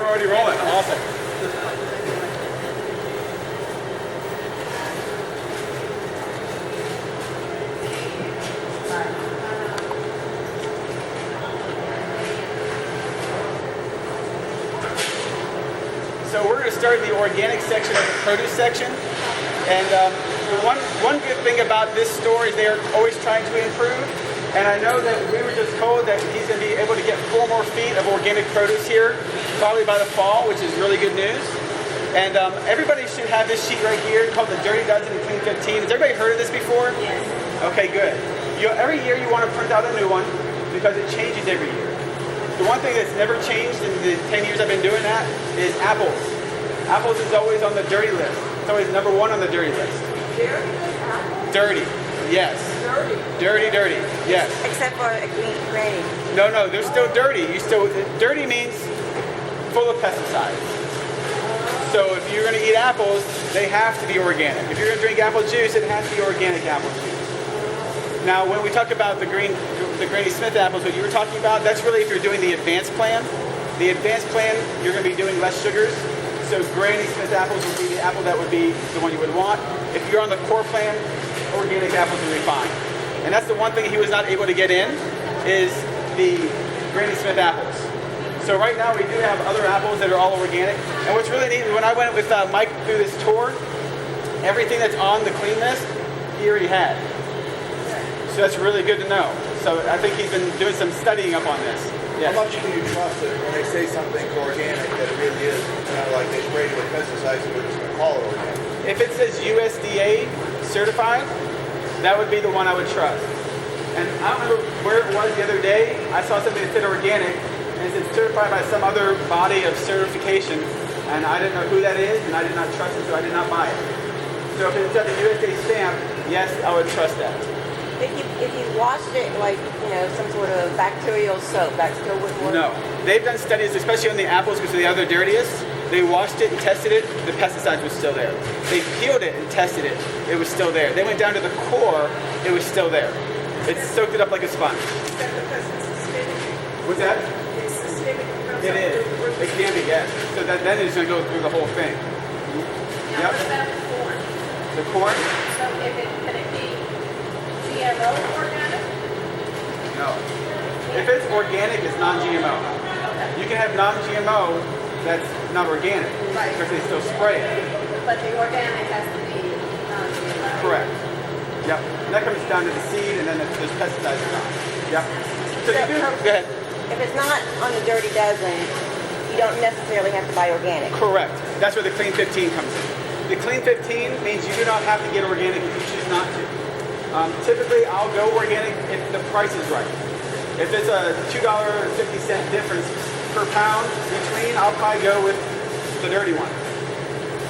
we're already rolling. Awesome. So we're going to start the organic section of the produce section. And one good thing about this store is they're always trying to improve. And I know that we were just told that he's going to be able to get 4 more feet of organic produce here, probably by the fall, which is really good news. And everybody should have this sheet right here called the Dirty Dozen and Clean 15. Has everybody heard of this before? Yes. Okay, good. Every year you want to print out a new one because it changes every year. The one thing that's never changed in the 10 years I've been doing that is apples. Apples is always on the dirty list. It's always number 1 on the dirty list. Dirty apples? Dirty, yes. Dirty? Dirty, yes. Except for a granny. No, they're still dirty. Dirty means full of pesticides. So if you're going to eat apples, they have to be organic. If you're going to drink apple juice, it has to be organic apple juice. Now, when we talk about the Granny Smith apples, what you were talking about, that's really if you're doing the advanced plan. The advanced plan, you're going to be doing less sugars. So Granny Smith apples would be the apple that would be the one you would want. If you're on the core plan, organic apples will be fine. And that's the one thing he was not able to get in, is the Granny Smith apples. So right now we do have other apples that are all organic. And what's really neat, when I went with Mike through this tour, everything that's on the clean list, he already had. So that's really good to know. So I think he's been doing some studying up on this. Yes. How much can you trust it when they say something's organic that it really is? Like they sprayed it with pesticides and we're just going to call it organic. If it says USDA certified, that would be the one I would trust. And I don't remember where it was the other day. I saw something that said organic, and it said certified by some other body of certification, and I didn't know who that is, and I did not trust it, so I did not buy it. So if it's got the USA stamp, yes, I would trust that. If you washed it like, some sort of bacterial soap, that still wouldn't work? No. They've done studies, especially on the apples, because they're the other dirtiest. They washed it and tested it, the pesticides was still there. They peeled it and tested it, it was still there. They went down to the core, it was still there. It soaked it up like a sponge. Is that because it's systemic? What's that? It's systemic. It is. It can be, yes. So then it's going to go through the whole thing. Now, what about the corn? The corn? So can it be GMO organic? No. If it's organic, it's non-GMO. You can have non-GMO that's not organic, Right. because they still spray it. But the organic has to be non-GMO. Correct. Yep. And that comes down to the seed, and then those pesticides are gone. Yep. So you do have. Go ahead. If it's not on the Dirty Dozen, you don't necessarily have to buy organic. Correct. That's where the Clean 15 comes in. The Clean 15 means you do not have to get organic if you choose not to. Typically, I'll go organic if the price is right. If it's a $2.50 difference per pound between, I'll probably go with the dirty one.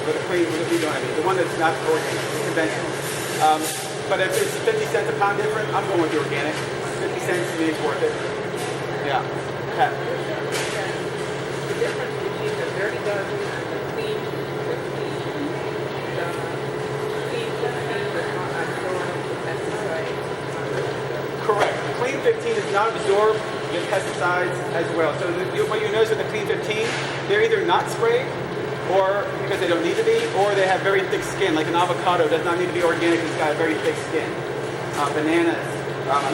With the clean, the one that's not organic, conventional. But if it's 50 cents a pound different, I'm going with the organic. 50 cents to me is worth it. Yeah. Okay. The difference between the Dirty Dozen and the Clean 15, the Clean 15 does not absorb the pesticides. Correct. The Clean 15 does not absorb the pesticides as well. So what you notice with the Clean 15, they're either not sprayed, or because they don't need to be, or they have very thick skin. Like an avocado does not need to be organic, it's got a very thick skin. Bananas,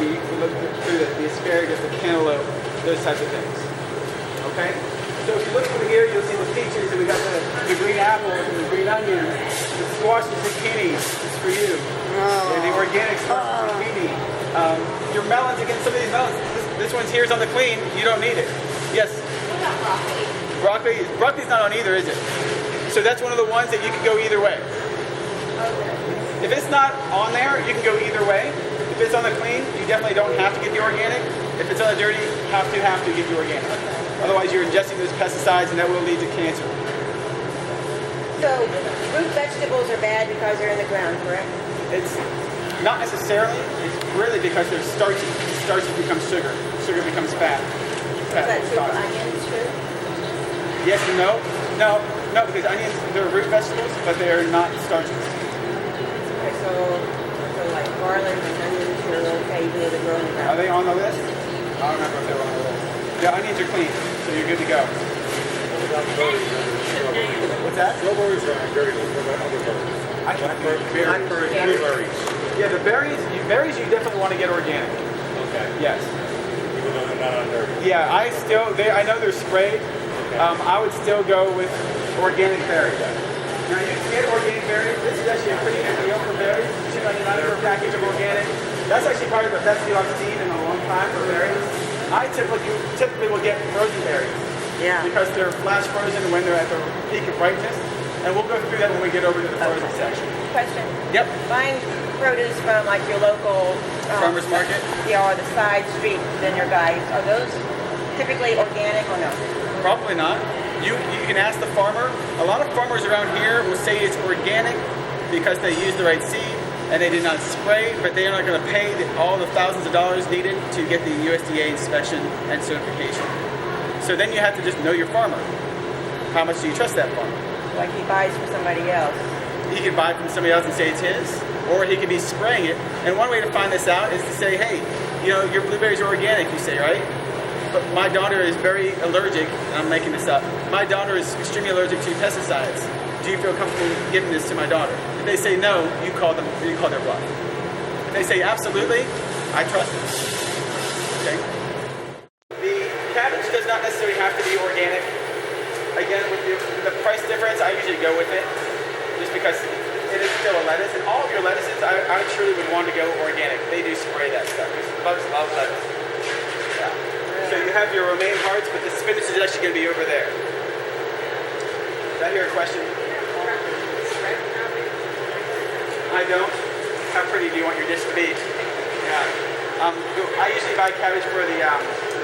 you can look through the asparagus, the cantaloupe, those types of things. Okay? So if you look over here, you'll see the peaches, and we got the green apples and the green onions, the squash and zucchini, it's for you. And the organic squash and zucchini. Your melons, again, some of these melons, this one's here is on the clean, you don't need it. Yes? What about broccoli? Broccoli's not on either, is it? So that's one of the ones that you can go either way. Okay. If it's not on there, you can go either way. If it's on the clean, you definitely don't have to get the organic. If it's on the dirty, you have to get the organic. Otherwise, you're ingesting those pesticides, and that will lead to cancer. So root vegetables are bad because they're in the ground, correct? It's not necessarily. It's really because they're starchy. Starches become sugar. Sugar becomes fat. Is that true for onions too? Yes and no. No, because onions, they're root vegetables, but they're not starches. Okay, so like garlic and onions are okay even though they grow in the Are ground. they on the list? I don't remember if they were on the list. The onions are clean, so you're good to go. What's that? Strawberries are dirty. What about other berries? Blackberries, blueberries. Yeah, the berries you definitely want to get organic. Okay. Yes. Even though they're not on dirty. Yeah, I know they're sprayed. I would still go with organic berries. Now you can get organic berries. This is actually a pretty good deal for berries. $2.99 for a package of organic. That's actually probably the best deal I've seen in a long time for berries. I typically will get frozen berries. Yeah. Because they're flash frozen when they're at the peak of brightness. And we'll go through that when we get over to the frozen section. Question. Yep. Buying produce from like your local Farmers market? Yeah, or the side street vendor guys, are those typically organic or no? Probably not. You can ask the farmer. A lot of farmers around here will say it's organic because they use the right seed and they did not spray, but they are not going to pay all the thousands of dollars needed to get the USDA inspection and certification. So then you have to just know your farmer. How much do you trust that farmer? Like he buys from somebody else. He could buy from somebody else and say it's his, or he could be spraying it. And one way to find this out is to say, hey, your blueberries are organic, you say, right? But my daughter is very allergic, and I'm making this up. My daughter is extremely allergic to pesticides. Do you feel comfortable giving this to my daughter? If they say no, you call their bluff. If they say absolutely, I trust them. Okay? The cabbage does not necessarily have to be organic. Again, with the price difference, I usually go with it, just because it is still a lettuce. And all of your lettuces, I truly would want to go organic. They do spray that stuff. Bugs love lettuce. Yeah. So you have your romaine hearts, but the spinach is actually going to be over there. Is that your question? I don't. How pretty do you want your dish to be? Yeah. I usually buy cabbage for the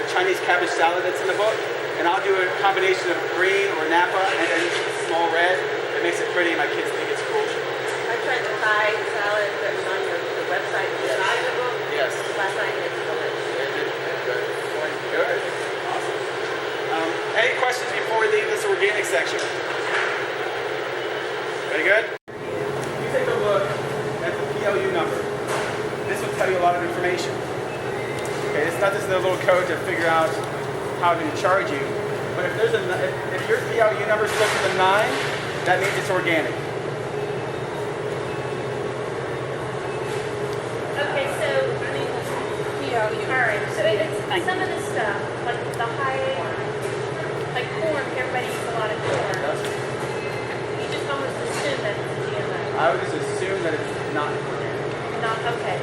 Chinese cabbage salad that's in the book, and I'll do a combination of green or Napa and then small red. It makes it pretty, and my kids think it's cool. I tried the Thai salad that's on the website beside the book. Yes. Last night and it's delicious. Good. Awesome. Any questions before we leave this organic section? Very good? You take a look at the PLU number. This will tell you a lot of information. Okay, it's not just a little code to figure out how to charge you, but if your PLU number is close to the 9, that means it's organic. Okay, so, alright, so it's some of the stuff, like the like corn, everybody eats a lot of corn. You just almost assume that it's a GMO. I would just assume that it's not organic. Not, okay.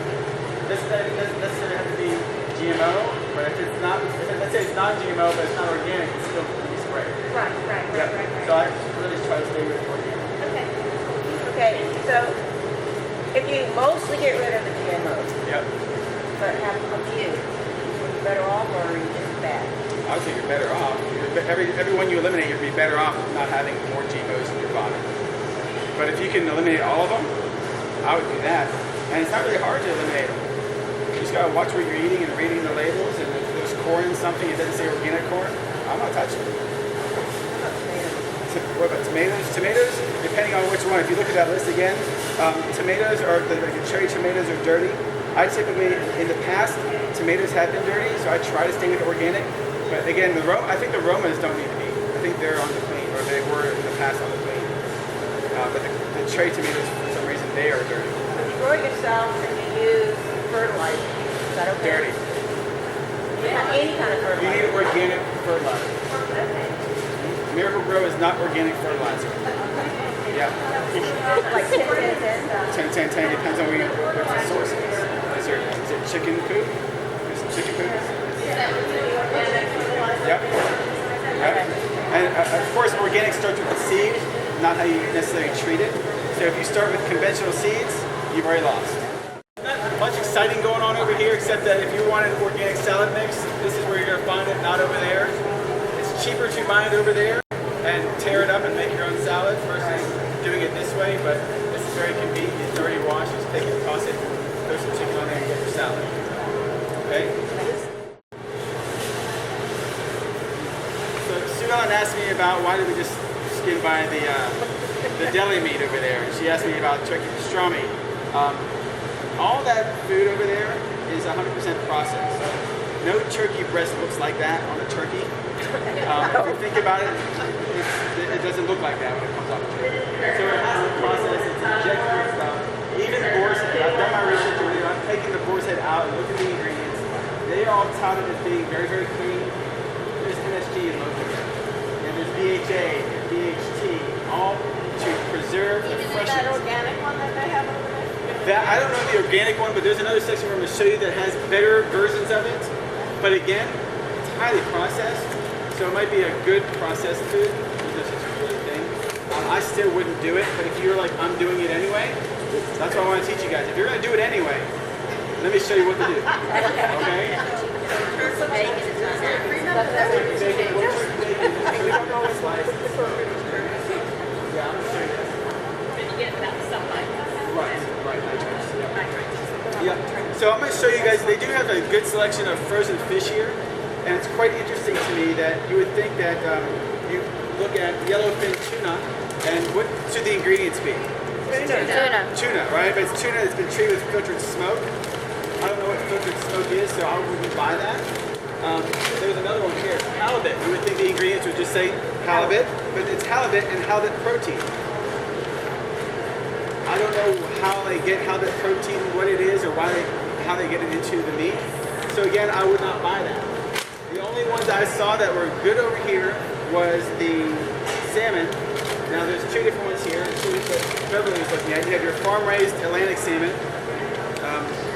This doesn't necessarily have to be GMO, but if it's not, let's say it's non-GMO, but it's not organic, it's still going to be sprayed. Right. So I really try to stay with organic. Okay. Okay, so if you mostly get rid of the GMOs, Yep. but have a few, are you better off or are you just bad? I would say you're better off. Every one you eliminate, you'd be better off not having more GMOs in your body. But if you can eliminate all of them, I would do that. And it's not really hard to eliminate them. You just gotta watch what you're eating and reading the labels. And if there's corn in something, it doesn't say organic corn, I'm not touching it. What about tomatoes? Tomatoes, depending on which one. If you look at that list again, tomatoes are the cherry tomatoes are dirty. I typically, in the past, tomatoes have been dirty, so I try to stay with organic. But again, I think the Romas don't need to be. I think they're on the clean, or they were in the past on the clean. But the cherry tomatoes, for some reason, they are dirty. If you grow it yourself and you use fertilizer, is that okay? Dirty. Not any kind of You fertilizer. need organic fertilizer. Okay. Miracle Grow is not organic fertilizer. Yeah. Like 10, 10, 10. 10, 10, 10. Depends on what the source is. Is it chicken poop? Is it chicken poop? Yep. And of course, organic starts with the seed, not how you necessarily treat it. So if you start with conventional seeds, you've already lost. Not much exciting going on over here, except that if you want an organic salad mix, this is where you're going to find it, not over there. It's cheaper to buy it over there and tear it up and make your own salad versus doing it this way, but this is very convenient. It's already washed, just take it, toss it, throw some chicken on there and get your salad. Okay? So Sue Ellen asked me about why did we just skim by the deli meat over there. She asked me about turkey pastrami. All that food over there is 100% processed. No turkey breast looks like that on a turkey. If you think about it, it doesn't look like that when it comes off the turkey. So it has the process, it's injected with stuff. Even boar's head, I've done my research over there, I've taken the boar's head out and looked at the ingredients. They are all touted as being very, very clean. There's MSG in most of them. And there's BHA, BHT, all to preserve the Even in freshness. that organic one that they have over there? I don't know the organic one, but there's another section where I'm going to show you that has better versions of it. But again, it's highly processed, so it might be a good processed food. There's such a good thing. I still wouldn't do it, but if you're like, I'm doing it anyway, that's what I want to teach you guys. If you're going to do it anyway, let me show you what to do. Okay? Yeah, I'm going to show you this. Did you get that stuff like that? Right. Yeah. So I'm going to show you guys, they do have a good selection of frozen fish here. And it's quite interesting to me that you would think that you look at yellowfin tuna, and what should the ingredients be? Tuna, right? But it's tuna that's been treated with filtered smoke. I don't know what filtered smoke is, so I wouldn't buy that. There's another one here, halibut. You would think the ingredients would just say halibut, but it's halibut and halibut protein. I don't know how they get halibut protein, what it is, or how they get it into the meat. So again, I would not buy that. The only ones I saw that were good over here was the salmon. Now there's two different ones here, two that Beverly was looking at. You have your farm-raised Atlantic salmon,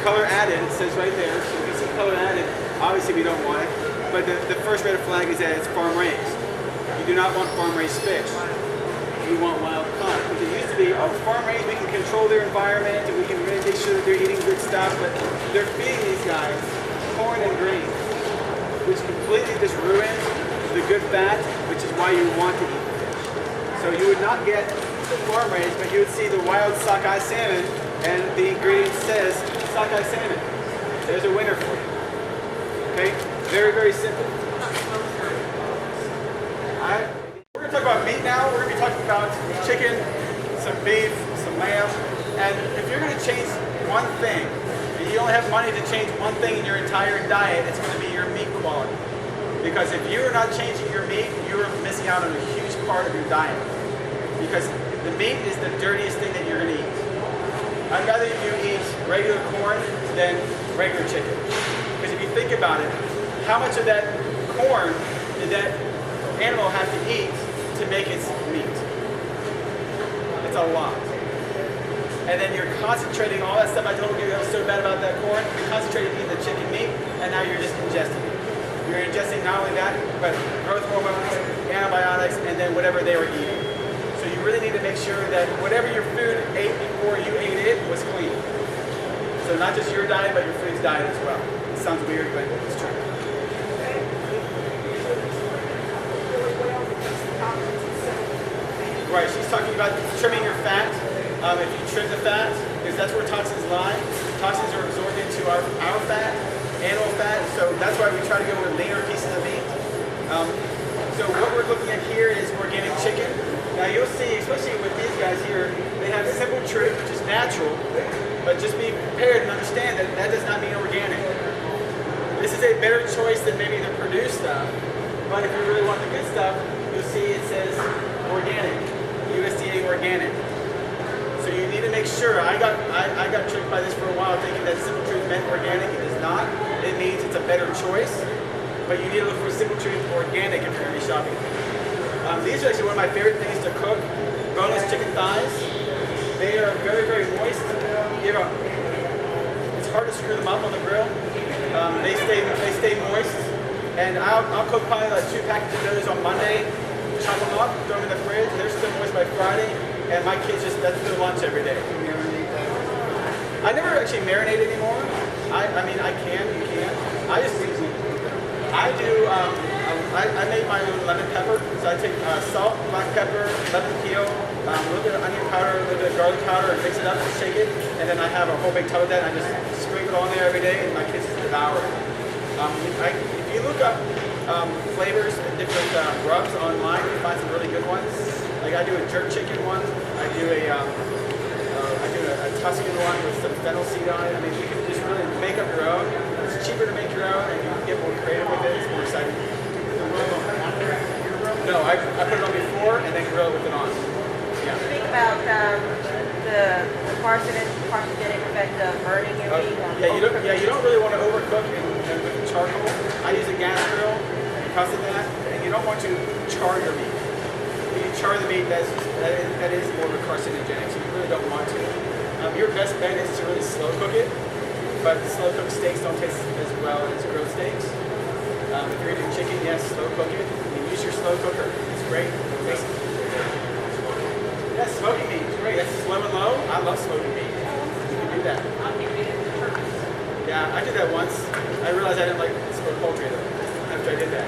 color added, it says right there. So if you see color added, obviously we don't want it. But the first red flag is that it's farm-raised. You do not want farm-raised fish. You want wild caught. Because it used to be, oh, farm-raised, we can control their environment and we can really make sure that they're eating good stuff. But they're feeding these guys corn and grains, which completely just ruins the good fat, which is why you want to eat fish. So you would not get farm raised, but you would see the wild sockeye salmon, and the ingredient says sockeye salmon. There's a winner for you. Okay? Very, very simple. We're going to talk about meat now. We're going to be talking about chicken, some beef, some lamb. And if you're going to change one thing, and you only have money to change one thing in your entire diet, it's going to be your meat quality. Because if you are not changing your meat, you are missing out on a huge part of your diet. Because the meat is the dirtiest thing that you're going to eat. I'd rather you eat regular corn than regular chicken. Because if you think about it, how much of that corn did that animal have to eat to make its meat? It's a lot. And then you're concentrating all that stuff I told you that was so bad about that corn, you're concentrating eating the chicken meat, and now you're just ingesting it. You're ingesting not only that, but growth hormones, antibiotics, and then whatever they were eating. So you really need to make sure that whatever your food ate before you ate it was clean. So not just your diet, but your food's diet as well. It sounds weird, but it's true. Right, she's talking about trimming your fat. If you trim the fat, because that's where toxins lie. Toxins are absorbed into our fat, animal fat, so that's why we try to go with leaner pieces of meat. So what we're looking at here is organic chicken. Now you'll see, especially with these guys here, they have Simple Truth, which is natural, but just be prepared and understand that that does not mean organic. This is a better choice than maybe the produced stuff, but if you really want the good stuff, you'll see it says organic, USDA organic. So you need to make sure. I got tricked by this for a while, thinking that Simple Truth meant organic. It does not. It means it's a better choice, but you need to look for Simple Truth organic if you're going to be shopping. These are actually one of my favorite things to cook. Boneless chicken thighs. They are very, very moist. It's hard to screw them up on the grill. They stay moist, and I'll cook probably like 2 packages of those on Monday. Chop them up, throw them in the fridge. They're still moist by Friday, and my kids that's their lunch every day. I never actually marinate anymore. I mean, I can, you can. I make my own lemon pepper. So I take salt, black pepper, lemon peel, a little bit of onion powder, a little bit of garlic powder, and mix it up and shake it. And then I have a whole big tub of that, and I just sprinkle it on there every day, and my kids just devour it. If you look up flavors and different rubs online, you find some really good ones. Like I do a jerk chicken one. I do a Tuscan one with some fennel seed on it. I mean, you can just really make up your own. It's cheaper to make your own, and you can get more more creative with it. It's more exciting. No, I put it on before and then grill with it on. Yeah. Think about the carcinogenic effect of burning your meat. You don't really want to overcook and with the charcoal. I use a gas grill because of that, and you don't want to char your meat. If you char the meat, that is more of a carcinogenic, so you really don't want to. Your best bet is to really slow cook it, but the slow cooked steaks don't taste as well as grilled steaks. If you're eating chicken, yes, slow cook it. You use your slow cooker. It's great. Yeah, smoking meat is great. That's slow and low. I love smoking meat. You can do that. Yeah, I did that once. I realized I didn't like smoked poultry though. After I did that.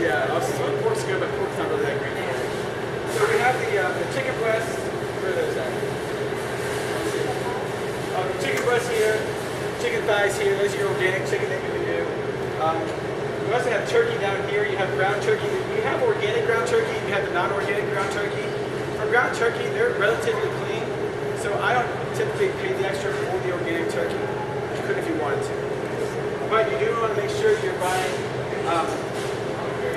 Yeah. Smoked pork's good, but pork's not really that great. So we have the chicken breast. Where are those at? Chicken breast here, chicken thighs here. Those are your organic chicken that you can do. We also have turkey down here. You have ground turkey. You have organic ground turkey. You have the non-organic ground turkey. For ground turkey, they're relatively clean, so I don't typically pay the extra for the organic turkey. You could if you wanted to. But you do want to make sure you're buying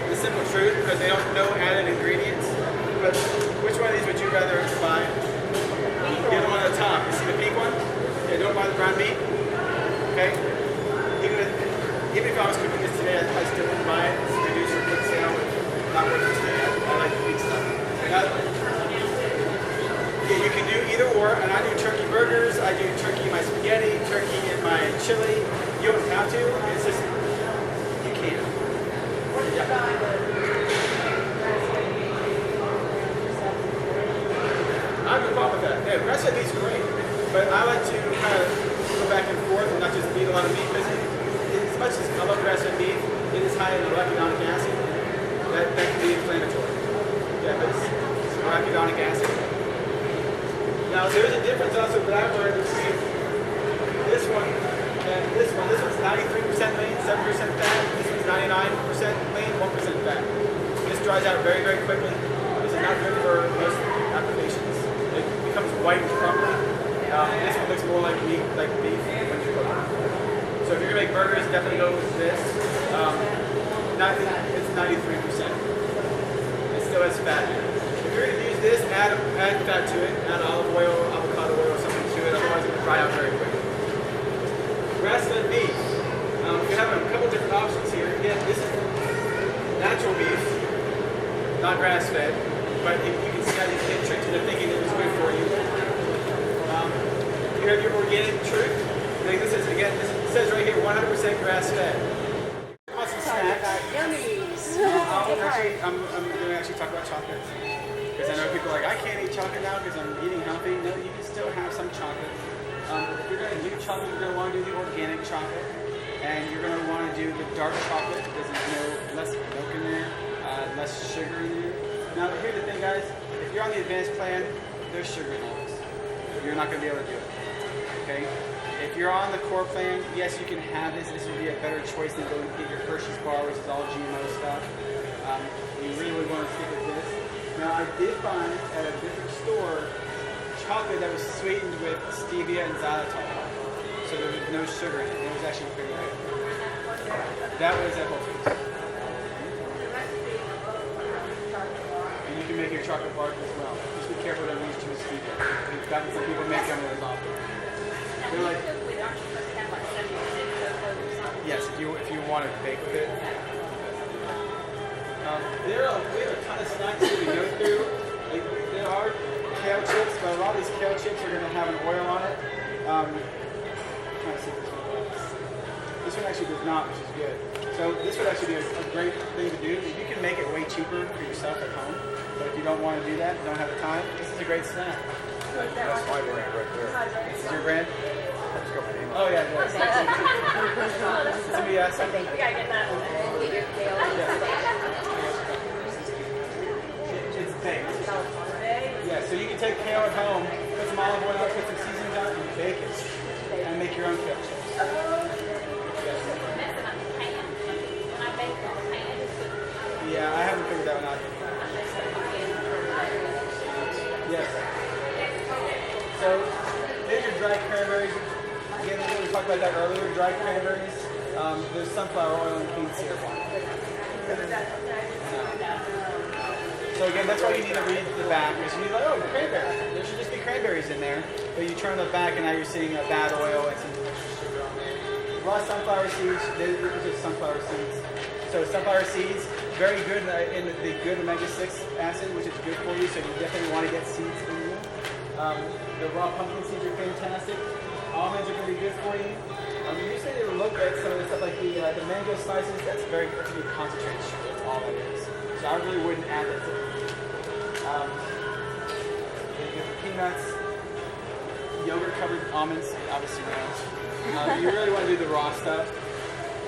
the Simple Truth because they don't know added ingredients. But which one of these would you rather buy? The other one at the top. You see the pink one? Yeah, don't buy the ground meat. Okay? Even if I was cooking this today, I still wouldn't buy it. It's reduced for quick sale. Not worth it today. I like the meat stuff. You can do either or, and I do turkey burgers, I do turkey in my spaghetti, turkey in my chili. You don't have to, it's just, you can. I have no problem with that. Yeah, grass-fed beef's great, but I like to kind of go back and forth and not just eat a lot of meat because as much as I love grass-fed beef, it is high in arachidonic acid. That can be inflammatory. Yeah, but it's arachidonic acid. Now, there's a difference also that I've learned between this one and this one. This one's 93% lean, 7% fat. This one's 99% lean, 1% fat. This dries out very, very quickly. This is not good for most applications. It becomes white and crumbly. This one looks more like meat, like beef when you cook it. So if you're gonna make burgers, definitely go with this. It's 93%. It still has fat in it. If you're gonna use this, add fat to it, add olive oil, avocado oil, something to it, otherwise it will dry out very quickly. Grass-fed beef. We have a couple different options here. Again, this is natural beef, not grass-fed, but you can see how these get tricked into thinking it was good for you. You have your organic truth. This is, again, this says right here, 100% grass-fed. Awesome snacks. I'm going to actually talk about chocolates. Because I know people are like, I can't eat chocolate now because I'm eating healthy. No, you can still have some chocolate. If you're going to do chocolate, you're going to want to do the organic chocolate. And you're going to want to do the dark chocolate because there's less milk in there, less sugar in there. Now, here's the thing, guys. If you're on the advanced plan, there's sugar in all this. You're not going to be able to do it. Okay? If you're on the core plan, yes, you can have this. This would be a better choice than going to get your Hershey's bar, which is all GMO stuff. You really want to stick with this. Now, I did find at a different store chocolate that was sweetened with stevia and xylitol. So there was no sugar in it. It was actually pretty good. That was at Whole Foods. And you can make your chocolate bars as well. Just be careful that these two stevia. We've gotten some people make them with often. They're like, yes, if you want to bake with it. We have a ton of snacks that we go through. There are kale chips, but a lot of these kale chips are going to have an oil on it. I'm trying to see this one. This one actually does not, which is good. So this would actually be a great thing to do. You can make it way cheaper for yourself at home. But if you don't want to do that, don't have the time, this is a great snack. That's my brand right there. This is your brand? Let's go for Oh yeah, yes. Somebody asked something. We gotta get that one. It's baked. Yeah, so you can take kale at home, put some olive oil, put some seasonings on it, and bake it. And make your own kale chips. Yeah, I haven't figured that one out yet. Yes. So, here's your dried cranberries. Again, we talked about that earlier. Dried cranberries. There's sunflower oil and clean syrup on it. So again, that's why you need to read the back. Because you need like, oh, cranberry. There should just be cranberries in there. But you turn the back and now you're seeing a bad oil and some extra sugar on there. Raw sunflower seeds, these are just sunflower seeds. So sunflower seeds, very good in the good omega-6 acid, which is good for you. So you definitely want to get seeds in you. The raw pumpkin seeds are fantastic. Almonds are going to be good for you. Usually they look at some of the stuff like the mango slices. That's a good concentrated sugar. That's all it is. So I really wouldn't add that to it. Peanuts, yogurt covered almonds, obviously no. You really want to do the raw stuff.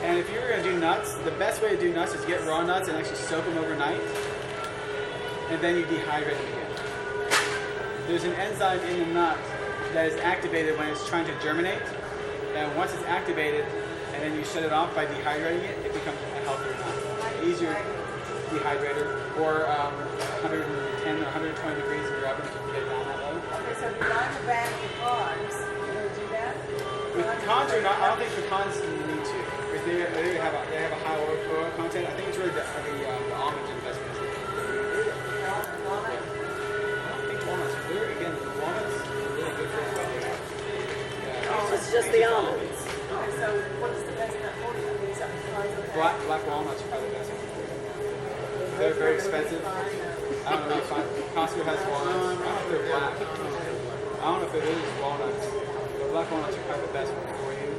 And if you're going to do nuts, the best way to do nuts is get raw nuts and actually soak them overnight. And then you dehydrate them again. There's an enzyme in the nut that is activated when it's trying to germinate. And once it's activated, and then you shut it off by dehydrating it, it becomes a healthier nut. Easier dehydrator, or 110 or 120 degrees in your oven if you can get it down that low. Okay, so beyond the bag of pecans, you know, do that? With pecans or not, I don't think pecans you need to. Because they have a high oil content. I think it's really the almonds are the best ones. I don't think walnuts are good. Again, walnuts are really good for the body. Yeah. It's just the almonds. Okay, so what is the best nut for you? I mean, something pecans, okay. Black walnuts are probably the best ones. They're very expensive. I don't know if Costco has walnuts. I don't know if they're black. I don't know if it is walnuts. But black walnuts are probably the best one for you.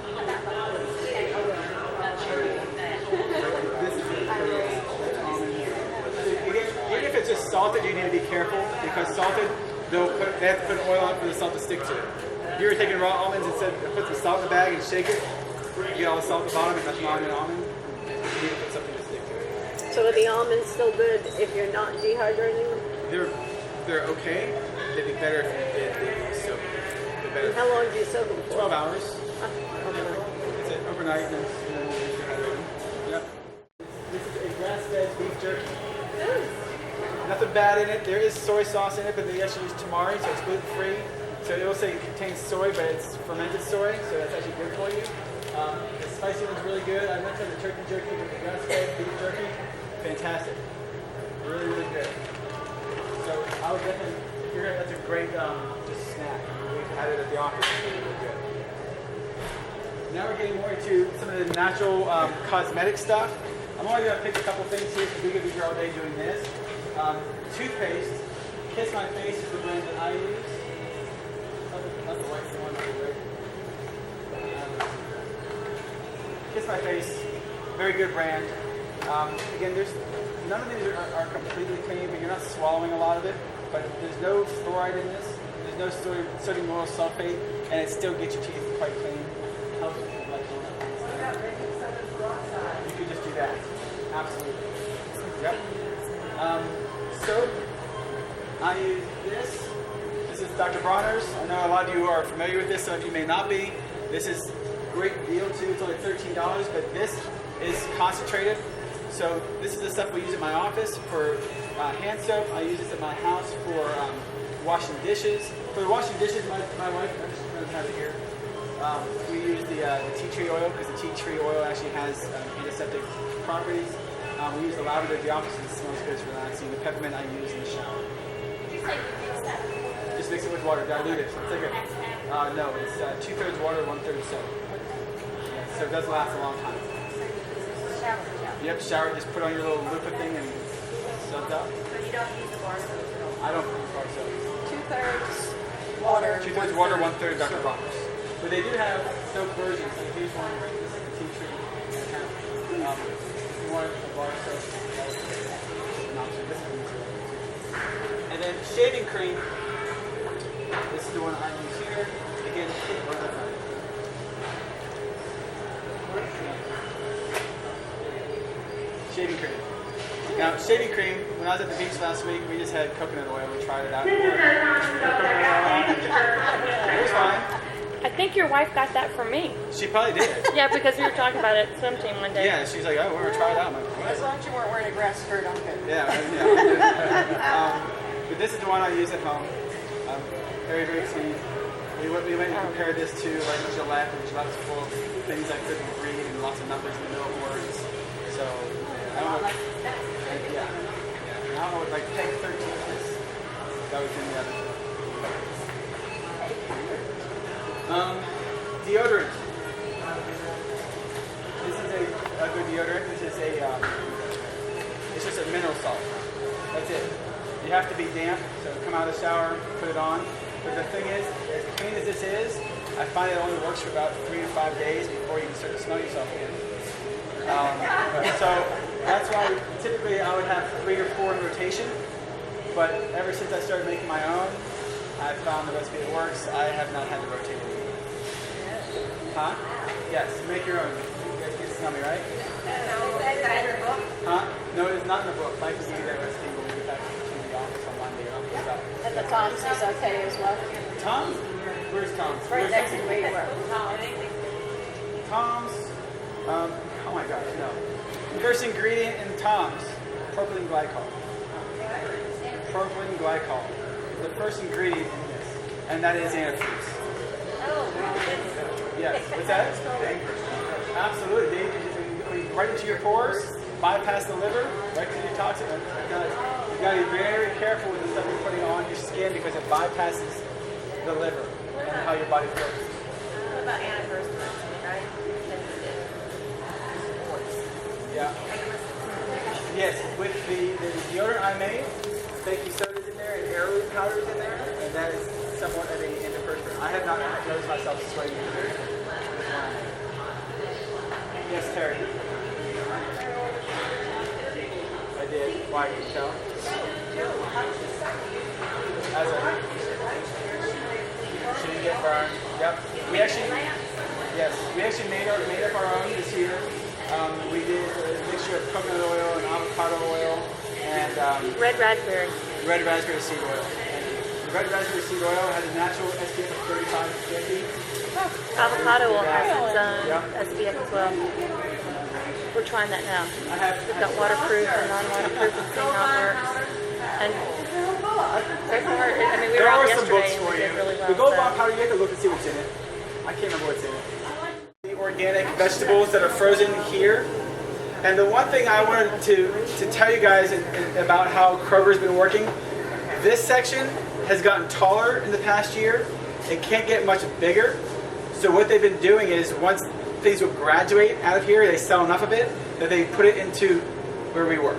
This is even if it's just salted, you need to be careful because salted, they have to put oil on for the salt to stick to it. If you were taking raw almonds and said put some salt in the bag and shake it, you get all the salt at the bottom and nothing on an almond. You need to put something to stick to it. So are the almonds still good if you're not dehydrating them? They're okay. They'd be better if you did soak them. They're better. And how long do you soak them for? 12 hours. Overnight. That's it. Overnight and then dehydrate them. Yep. This is a grass-fed beef jerky. Nothing bad in it. There is soy sauce in it, but they actually use tamari, so it's gluten-free. So it will say it contains soy, but it's fermented soy, so that's actually good for you. The spicy one's really good. I went to the turkey jerky, but the grass-fed beef jerky, fantastic. Really, really good. So I would definitely, that's a great just snack. We had it at the office. It's really, really good. Now we're getting more into some of the natural cosmetic stuff. I'm only going to pick a couple things here because we could be here all day doing this. Toothpaste. Kiss My Face is the brand that I use. That's the white one right there. Kiss My Face, very good brand. Again, none of these are completely clean, but you're not swallowing a lot of it. But there's no fluoride in this. There's no sodium lauryl sulfate, and it still gets your teeth quite clean. Helps with the blood. What about baking soda peroxide? You could just do that. Absolutely. Yep. Soap. I use this. This is Dr. Bronner's. I know a lot of you are familiar with this, some of you may not be. This is a great deal too. It's only $13, but this is concentrated. So this is the stuff we use at my office for hand soap. I use this at my house for washing dishes. For the washing dishes, my wife, I just don't have it here. We use the tea tree oil because the tea tree oil actually has antiseptic properties. We use the lavender at the office and it smells good, it's relaxing. The peppermint I use in the shower. Did you say you mix that before? Just mix it with water, dilute it. It's like no, it's 2/3 water, 1/3 soap. Yeah, so it does last a long time. Shower gel. Yep, shower, just put on your little loofah thing and soak up. So you don't use the bar soap at all? I don't use bar soap. 2/3 water. 2/3 water, 1/3 Dr. Bronner's. But they do have soap versions. Like here's one, right? This is the tea tree. If you want a bar soap, an option. This is easier. And then shaving cream. This is the one I use here. Again, shaving cream. Now, shaving cream, when I was at the beach last week, we just had coconut oil. We tried it out. It was fine. I think your wife got that from me. She probably did. Yeah, because we were talking about it at swim team one day. Yeah, she's like, oh, we're going to try it out. I'm like, what? As long as you weren't wearing a grass skirt, I'm good. Yeah. But this is the one I use at home. Very, very clean. We went and compared this to like Gillette, and Gillette was full of things that couldn't read and lots of numbers in the middle of words. So I don't know. Yeah. I don't know what like Peg 13 is. That was in the other. Deodorant. This is a good deodorant. This is it's just a mineral salt. That's it. You have to be damp, so come out of the shower, put it on. But the thing is, as clean as this is, I find it only works for about 3 to 5 days before you can start to smell yourself again. So that's why typically I would have 3 or 4 in rotation. But ever since I started making my own, I've found the recipe that works. I have not had to rotate it. Huh? Yes, make your own. You guys get to tell me, right? Huh? No, it's not in the book. Mike will give you that recipe when we get back to the office on Monday. I'll put it up. And the Tom's is okay as well. Tom's? Where's Tom's? Right next to where you work. Tom's? Oh my gosh, no. The first ingredient in Tom's, propylene glycol. Propylene glycol is the first ingredient in this, and that is antifreeze. Yes, what's that? Absolutely, dangerous. Right into your pores, bypass the liver, right to your toxin. You got to be very careful with the stuff you're putting on your skin because it bypasses the liver and how your body works. What about antiperspirant, right? Yeah. Yes, with the deodorant I made, baking soda's in there and arrowroot powder's in there, and that is somewhat of an antiperspirant. I have not noticed myself sweating either. Yes, Terry. I did. Why? Can you tell? As a so you get burned. Yep. We actually made up our own this year. We did a mixture of coconut oil and avocado oil and Red raspberry. red raspberry seed oil. And the red raspberry seed oil has a natural SPF of 35 to 50. Avocado will have its own Yeah. SPF as well. We're trying that now. We've got I waterproof and non-waterproof and seeing how it works. And so far, I mean, we there were out are some books yesterday and for we you. did really well. The Gold so. Bond powder, you have to look and see what's in it. I can't remember what's in it. The organic vegetables that are frozen here. And the one thing I wanted to tell you guys about how Kroger's been working, this section has gotten taller in the past year. It can't get much bigger. So what they've been doing is once things will graduate out of here, they sell enough of it that they put it into where we work.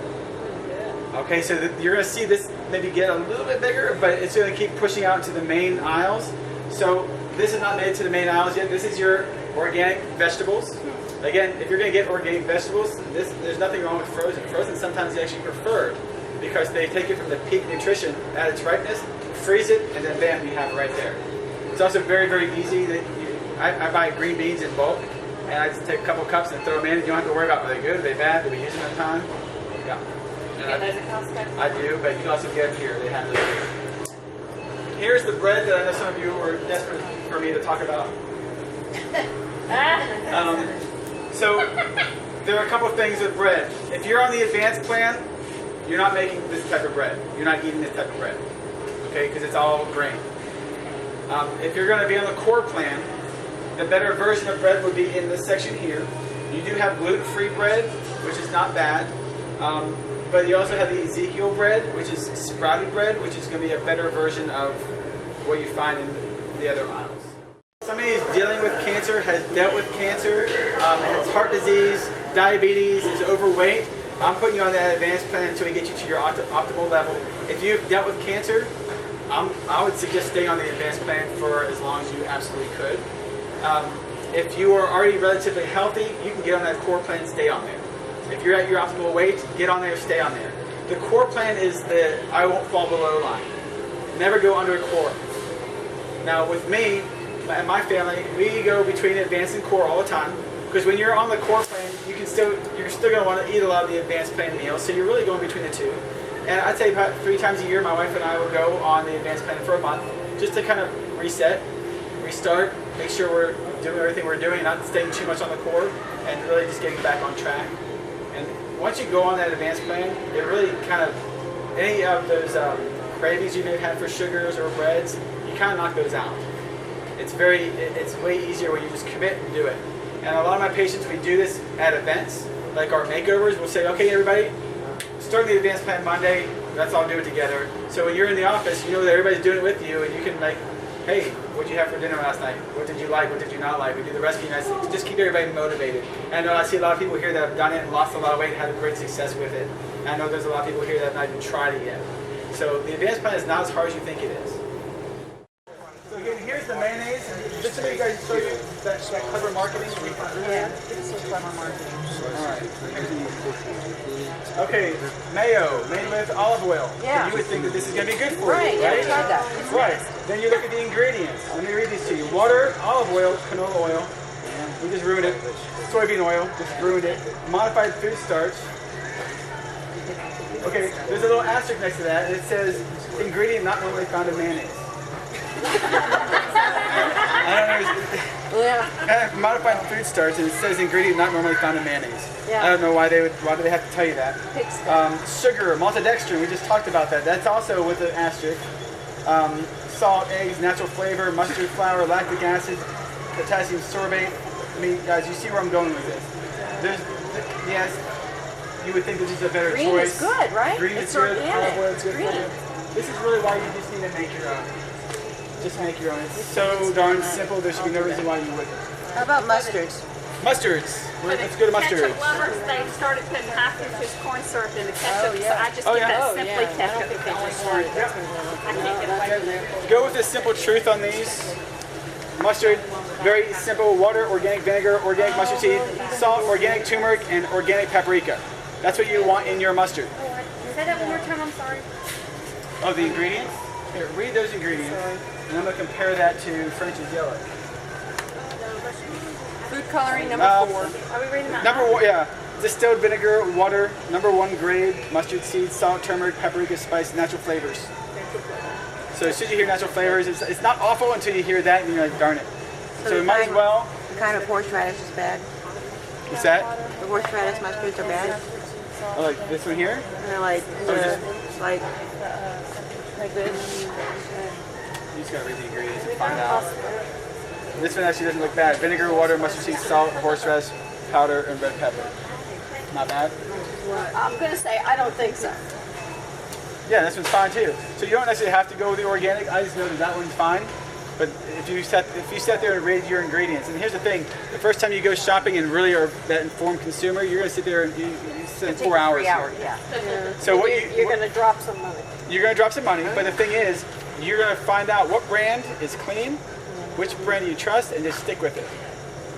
Okay, so you're going to see this maybe get a little bit bigger, but it's going to keep pushing out into the main aisles. So this is not made to the main aisles yet. This is your organic vegetables. Again, if you're going to get organic vegetables, there's nothing wrong with frozen. Frozen sometimes is actually preferred because they take it from the peak nutrition at its ripeness, freeze it, and then bam, you have it right there. It's also very, very easy. I buy green beans in bulk, and I just take a couple cups and throw them in. You don't have to worry about are they good, are they bad, do we use them at a time? Yeah. I do, but you can also get them here. They have them here. Here's the bread that I know some of you are desperate for me to talk about. So there are a couple of things with bread. If you're on the advanced plan, you're not making this type of bread. You're not eating this type of bread, okay? Because it's all grain. If you're going to be on the core plan, the better version of bread would be in this section here. You do have gluten-free bread, which is not bad. But you also have the Ezekiel bread, which is sprouted bread, which is going to be a better version of what you find in the other aisles. Somebody who's dealing with cancer, has dealt with cancer, has heart disease, diabetes, is overweight. I'm putting you on that advanced plan until we get you to your optimal level. If you've dealt with cancer, I would suggest staying on the advanced plan for as long as you absolutely could. If you are already relatively healthy, you can get on that core plan and stay on there. If you're at your optimal weight, get on there, stay on there. The core plan is the I won't fall below line. Never go under a core. Now with me and my family, we go between advanced and core all the time. Because when you're on the core plan, you're still going to want to eat a lot of the advanced plan meals. So you're really going between the two. And I'd say about 3 times a year, my wife and I will go on the advanced plan for a month, just to kind of reset, restart, make sure we're doing everything we're doing, not staying too much on the core, and really just getting back on track. And once you go on that advanced plan, it really kind of, any of those cravings you may have had for sugars or breads, you kind of knock those out. it's way easier when you just commit and do it. And a lot of my patients, we do this at events, like our makeovers. We'll say, okay, everybody, start the advanced plan Monday. Let's all do it together. So when you're in the office, you know that everybody's doing it with you, and you can like, hey, what did you have for dinner last night? What did you like? What did you not like? We do the recipe nights to just keep everybody motivated. And I see a lot of people here that have done it and lost a lot of weight and had great success with it. And I know there's a lot of people here that have not even tried it yet. So the advanced plan is not as hard as you think it is. So again, here's the mayonnaise. Just to make you guys show you that clever marketing. Yeah, it's so clever marketing. Alright. Okay, mayo made with olive oil. Yeah. So you would think that this is going to be good for Right, you, yeah, right? we tried that. It's Right. nice. Then you look at the ingredients. Let me read these to you. Water, olive oil, canola oil. We just ruined it. Soybean oil, just ruined it. Modified food starch. Okay, there's a little asterisk next to that, and it says ingredient not normally found in mayonnaise. I don't know. Yeah. Modified food starch, and it says ingredient not normally found in mayonnaise. Yeah. I don't know why do they have to tell you that. Sugar, maltodextrin, we just talked about that. That's also with an asterisk. Salt, eggs, natural flavor, mustard flour, lactic acid, potassium sorbate. I mean, guys, you see where I'm going with this. Yes, you would think this is a better Green choice. is good, right? Green It's is good. organic. Olive oil is good Green. for you. This is really why you just need to make your own. Just make your own. It's so darn simple. There should be no reason why you wouldn't. How about mustards? Mustards. Let's go to mustards. Ketchup lovers, they started putting high fructose corn syrup in the ketchup, Oh, yeah. so I just Oh, get yeah. that Oh, simply yeah. I don't ketchup. think It's they the only just one. started. I can't get away from it. Go with the simple truth on these. Mustard, very simple. Water, organic vinegar, organic mustard seed, salt, organic turmeric, and organic paprika. That's what you want in your mustard. Say that one more time, I'm sorry. Oh, the ingredients? Here, read those ingredients. And I'm going to compare that to French's yellow. Food coloring number 4. Are we reading that? Number 1, yeah. Distilled vinegar, water, number 1 grade, mustard seed, salt, turmeric, paprika, spice, natural flavors. So as soon as you hear natural flavors, it's not awful until you hear that and you're like, darn it. So you might as well. The kind of horseradish is bad. What's that? The horseradish mustards are bad. Oh, like this one here? And they're like, like this. You just gotta read the ingredients and find out. This one actually doesn't look bad. Vinegar, water, mustard seed, salt, horseradish powder, and red pepper. Not bad? I'm gonna say, I don't think so. Yeah, this one's fine too. So you don't necessarily have to go with the organic. I just know that that one's fine. But if you sat there and read your ingredients, and here's the thing: the first time you go shopping and really are that informed consumer, you're gonna sit there and you spend 4 hours. 3 hours, yeah. So what You're gonna drop some money. you're gonna drop some money, but the thing is, you're gonna find out what brand is clean, which brand you trust, and just stick with it.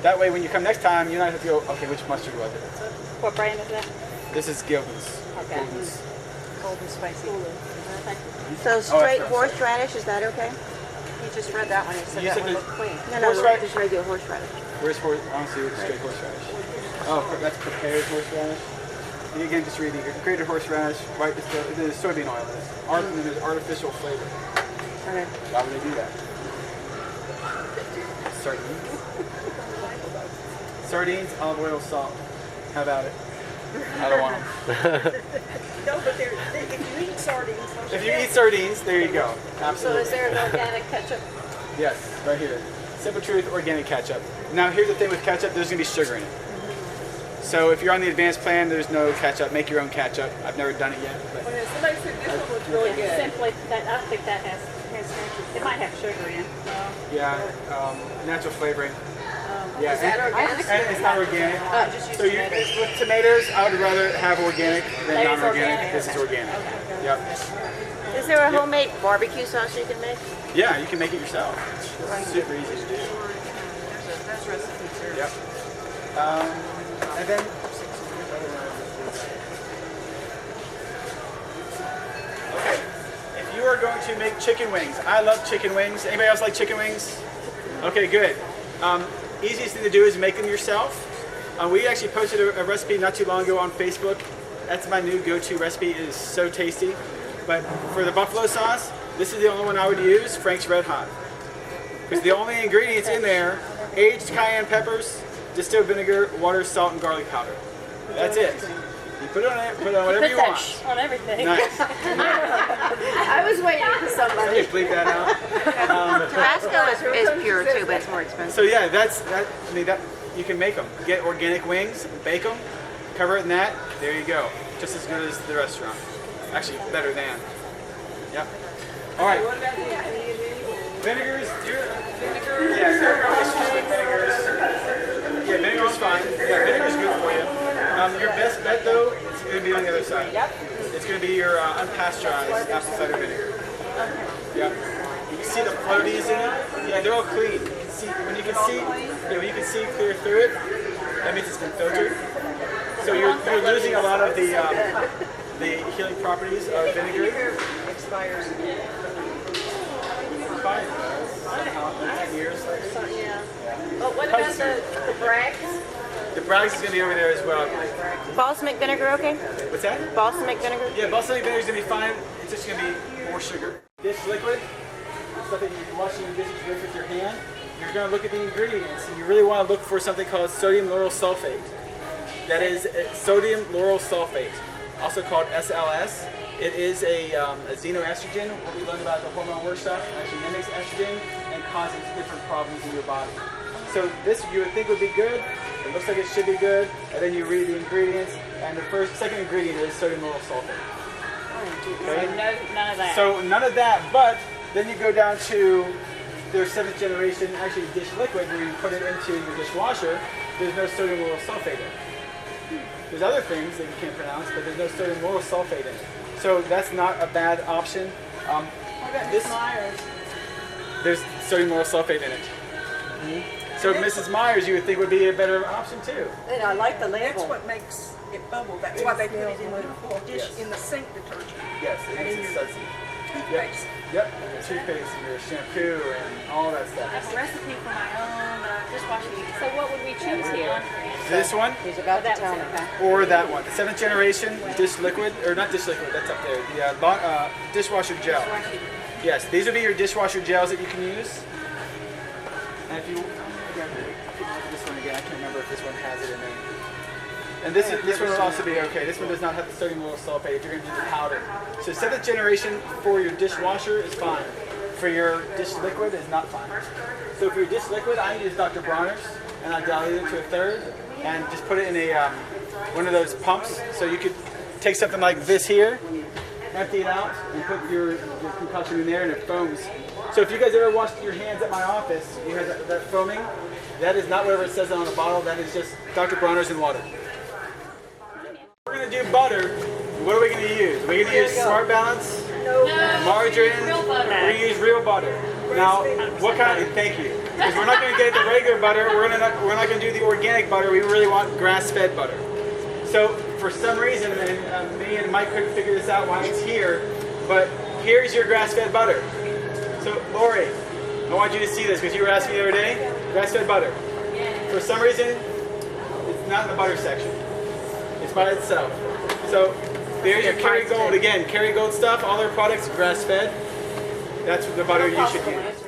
That way, when you come next time, you don't have to go, okay, which mustard was it? What brand is that? This is Gildan's. Okay. Gildan's. Cold and spicy. So straight that's horseradish, is that okay? You just read that one, you said You that said one that- looked clean. No, Horseradish? just regular horseradish. Where's I don't see what's straight horseradish. Oh, that's prepared horseradish. And again, just read the grated horseradish, right? There's soybean oil. And there's artificial flavor. Okay. Why would they do that? Sardines. Sardines, olive oil, salt. How about it? I don't want them. No, but if you eat sardines. If you eat sardines, there you go. So Absolutely. is there an organic ketchup? Yes, right here. Simple Truth organic ketchup. Now here's the thing with ketchup, there's gonna be sugar in it. So if you're on the advanced plan, there's no ketchup. Make your own ketchup. I've never done it yet. But Somebody said this one was really good. Simply, that, I think that has it might have sugar in. yeah, natural flavoring. Yeah, Is that organic? and it's not organic. Just use So with tomatoes, I would rather have organic than That is non-organic. organic, This is okay. organic. Yep. Is there a homemade barbecue sauce you can make? Yeah, you can make it yourself. It's super easy to do. Yep. And then. Okay. If you are going to make chicken wings, I love chicken wings. Anybody else like chicken wings? Okay, good. Easiest thing to do is make them yourself. We actually posted a recipe not too long ago on Facebook. That's my new go-to recipe. It is so tasty. But for the buffalo sauce, this is the only one I would use, Frank's Red Hot. Because the only ingredients in there, aged cayenne peppers, distilled vinegar, water, salt, and garlic powder. That's it. You put it on whatever you want. On everything. Nice. I was waiting for somebody. Somebody bleep that out. Tabasco is pure too, but it's more expensive. So yeah, that. I mean, that you can make them. Get organic wings, bake them, cover it in that. There you go. Just as good as the restaurant. Actually, better than. Yep. All right. What about the Vinegars. Yeah, there are no issues with vinegars. Yeah, vinegar's fine. Yeah, vinegar's good for you. Your best bet though is going to be on the other side. Yep. It's going to be your unpasteurized apple cider vinegar. Yep. You can see the floaties in it. Yeah, they're all clean. When you can see clear through it, that means it's been filtered. So you're losing a lot of the healing properties of vinegar. expires? Fine. 10 years. Yeah. But what about the Bragg's? The Bragg's is going to be over there as well. Balsamic vinegar, okay? What's that? Balsamic vinegar? Yeah, balsamic vinegar is going to be fine. It's just going to be more sugar. Dish liquid, stuff that you're washing your dishes with your hand. You're going to look at the ingredients, and you really want to look for something called sodium lauryl sulfate. That is sodium lauryl sulfate, also called SLS. It is a xenoestrogen. What we learned about the hormone workshop actually mimics estrogen and causes different problems in your body. So this you would think would be good. It looks like it should be good, and then you read the ingredients, and the second ingredient is sodium lauryl sulfate. Okay? None of that. So none of that, but then you go down to their 7th generation, actually dish liquid, where you put it into your dishwasher. There's no sodium lauryl sulfate in it. There's other things that you can't pronounce, but there's no sodium lauryl sulfate in it. So that's not a bad option. There's sodium lauryl sulfate in it. So Mrs. Myers, you would think would be a better option too. And I like the That's label. what makes it bubble. That's why they put it in the dish, Yes. in the sink detergent. Yes, it And is in your sudsy. toothpaste. Yep, your toothpaste, your shampoo, and all that I stuff. have a recipe for my own dishwashing. So what would we choose here? This one He's about to tell me. or that one. The 7th generation dish liquid, or not dish liquid, that's up there. The dishwasher gel. Yes, these would be your dishwasher gels that you can use. And if you, again, look at this one again. I can't remember if this one has it in there. And this one will also be okay. This one does not have the sodium lauryl sulfate if you're going to do the powder. So 7th generation for your dishwasher is fine. For your dish liquid is not fine. So for your dish liquid, I use Dr. Bronner's, and I dilute it to 1/3, and just put it in a one of those pumps. So you could take something like this here, empty it out, and put your concoction in there, and it foams. So if you guys ever washed your hands at my office, you had that foaming. That is not whatever it says on the bottle. That is just Dr. Bronner's and water. We're going to do butter. What are we going to use? We're going to use Smart Balance, margarine. Real butter. We're going to use real butter. Now, what kind? Thank you. Because we're not going to get the regular butter. We're not going to do the organic butter. We really want grass-fed butter. So for some reason, and me and Mike couldn't figure this out why it's here, but here's your grass-fed butter. So Lori, I want you to see this because you were asking me the other day. Grass-fed butter. For some reason, it's not in the butter section. It's by itself. So there's your Kerrygold again. Kerrygold stuff. All their products grass-fed. That's the butter you should use.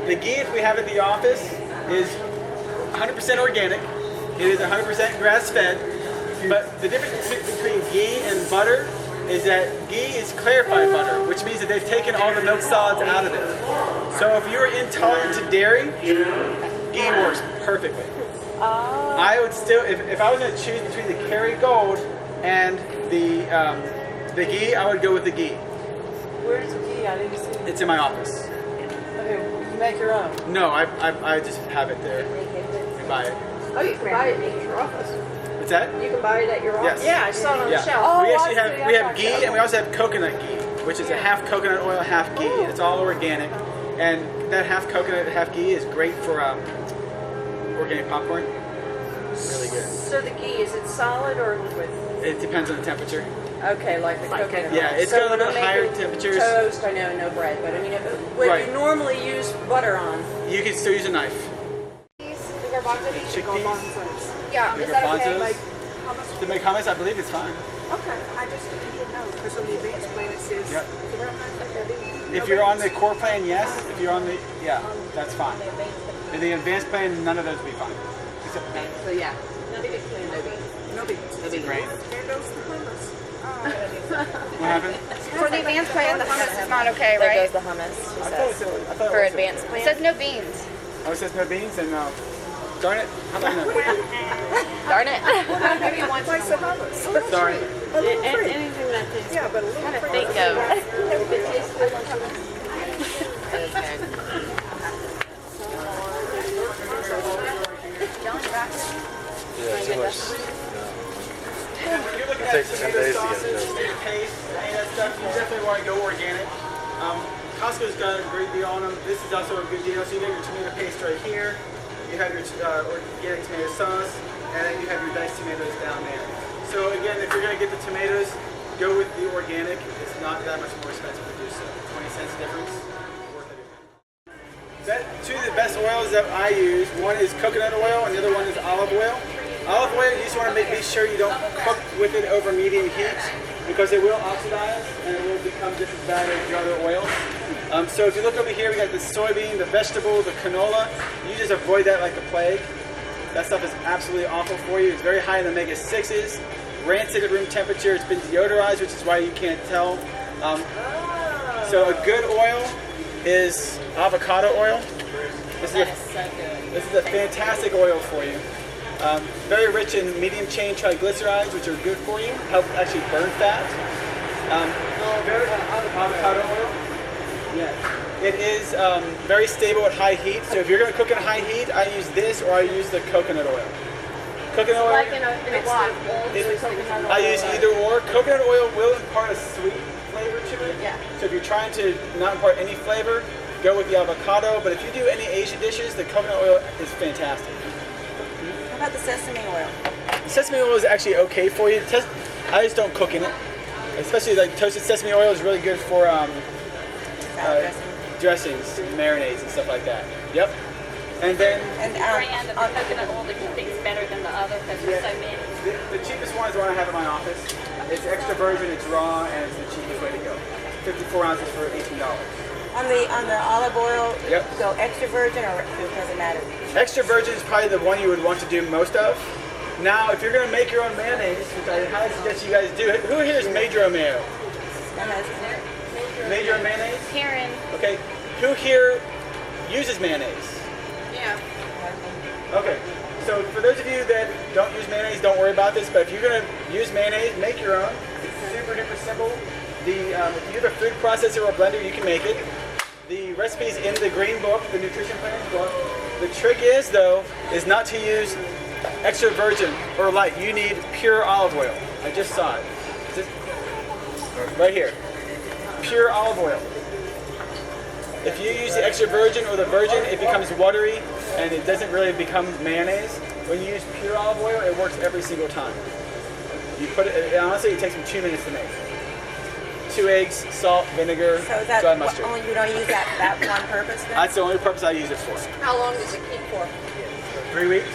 The ghee if we have at the office is 100% organic. It is 100% grass-fed. But the difference between ghee and butter is that ghee is clarified butter, which means that they've taken all the milk solids out of it. So if you're intolerant to dairy, ghee works perfectly. I would still, if I was going to choose between the Kerrygold and the ghee, I would go with the ghee. Where's the key? I didn't see it. It's in my office. Okay, you make your own. No, I just have it there. You buy it. Oh, you can buy it at your office. What's that? You can buy it at your office. Yes. Yeah, I saw it on Yeah. the shelf. Oh, We actually I see. have ghee and we also have coconut ghee, which is a half coconut oil, half ghee. And it's all organic. And that half coconut, half ghee is great for organic popcorn. Really good. So the ghee, is it solid or liquid? It depends on the temperature. Okay, like the coconut. Yeah, it's So got a little when bit I'm higher making temperatures. Toast, I know, no bread, but I mean, what Right. you normally use butter on. You can still use a knife. Chickpeas, Yeah, the is that okay? garbanzos. To make hummus, I believe it's fine. Okay, I just didn't know, because on the advanced plan it says. Yep. If you're on the core plan, yes. If you're on the, yeah, that's fine. In the advanced plan, none of those would be fine. Except So yeah. No No beans. Great. There goes the hummus. What happened? For the advanced plan, the hummus is not okay, There right? goes the hummus, she I thought it says. said, I thought For it was advanced It plan. says no beans. Oh, it says no beans and no. Darn it. How about no? Darn it. Maybe once. Twice the hummus. Sorry. A little free. Anything that tastes Yeah, but a little free. Think of. Yeah, too much. If you're looking at Takes 10 tomato days to sauces, get it. tomato paste, any of that stuff, you definitely want to go organic. Costco's got a great deal on them. This is also a good deal. So you get your tomato paste right here. You have your organic tomato sauce, and then you have your diced tomatoes down there. So again, if you're going to get the tomatoes, go with the organic. It's not that much more expensive to do so. 20 cents difference. Worth it. Two of the best oils that I use, one is coconut oil and the other one is olive oil. Olive oil, you just want to be sure you don't cook with it over medium heat because it will oxidize and it will become just as bad as the other oils. So if you look over here, we got the soybean, the vegetable, the canola. You just avoid that like the plague. That stuff is absolutely awful for you. It's very high in omega-6s, rancid at room temperature. It's been deodorized, which is why you can't tell. So a good oil is avocado oil. This is a fantastic oil for you. Very rich in medium chain triglycerides, which are good for you. Help actually burn fat. Avocado oil. Yeah. It is very stable at high heat. So if you're going to cook at high heat, I use this or I use the coconut oil. Coconut oil. Like in a wok. I use either or. Coconut oil will impart a sweet flavor to it. Yeah. So if you're trying to not impart any flavor, go with the avocado. But if you do any Asian dishes, the coconut oil is fantastic. How about the sesame oil? Sesame oil is actually okay for you. I just don't cook in it. Especially like toasted sesame oil is really good for Salad dressing. dressings, marinades, and stuff like that. Yep. And then And Brand of the coconut oil that you think is better than the other because there's so many. the cheapest one is the one I have in my office. It's extra virgin, it's raw, and it's the cheapest way to go. 54 ounces for $18. On the olive oil, Yep. go extra virgin or it doesn't matter. Extra virgin is probably the one you would want to do most of. Now, if you're going to make your own mayonnaise, which I highly suggest you guys do, who here is made your own mayo? Made your own mayonnaise? Karen. Okay. Who here uses mayonnaise? Yeah. Okay. So for those of you that don't use mayonnaise, don't worry about this. But if you're going to use mayonnaise, make your own. It's super duper simple. If you have a food processor or blender, you can make it. The recipe's in the green book, the nutrition plans book. The trick is, though, is not to use extra virgin or light. You need pure olive oil. I just saw it. Right here. Pure olive oil. If you use the extra virgin or the virgin, it becomes watery and it doesn't really become mayonnaise. When you use pure olive oil, it works every single time. You put it, honestly, it takes me 2 minutes to make. 2 eggs, salt, vinegar, So is that dry mustard. only you don't use that one purpose then? That's the only purpose I use it for. How long does it keep for? 3 weeks.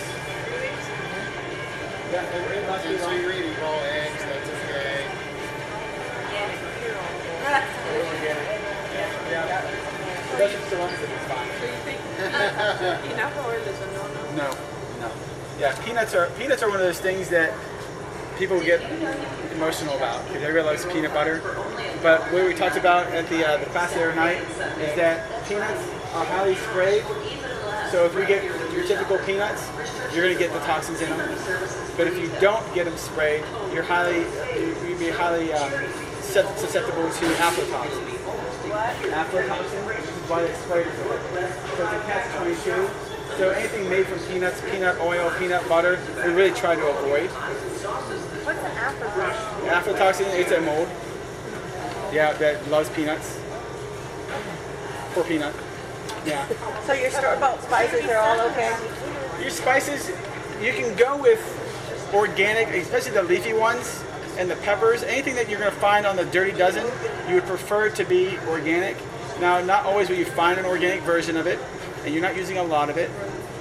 Yeah, it must be So long. you're eating raw eggs, that's okay. It doesn't still it's fine. So you think peanut oil is a no-no? No. Yeah, peanuts are one of those things that people get emotional about because everybody loves peanut butter. But what we talked about at the class the other night is that peanuts are highly sprayed. So if you get your typical peanuts, you're going to get the toxins in them. But if you don't get them sprayed, you'd be highly susceptible to aflatoxin. Aflatoxin, which is why they spray it. So it's a catch-22. So anything made from peanuts, peanut oil, peanut butter, we really try to avoid. What's an aflatoxin? Aflatoxin, it's a mold. Yeah, that loves peanuts. Poor peanut. Yeah. So your store-bought spices are all okay? Your spices, you can go with organic, especially the leafy ones, and the peppers. Anything that you're going to find on the Dirty Dozen, you would prefer to be organic. Now, not always will you find an organic version of it, and you're not using a lot of it.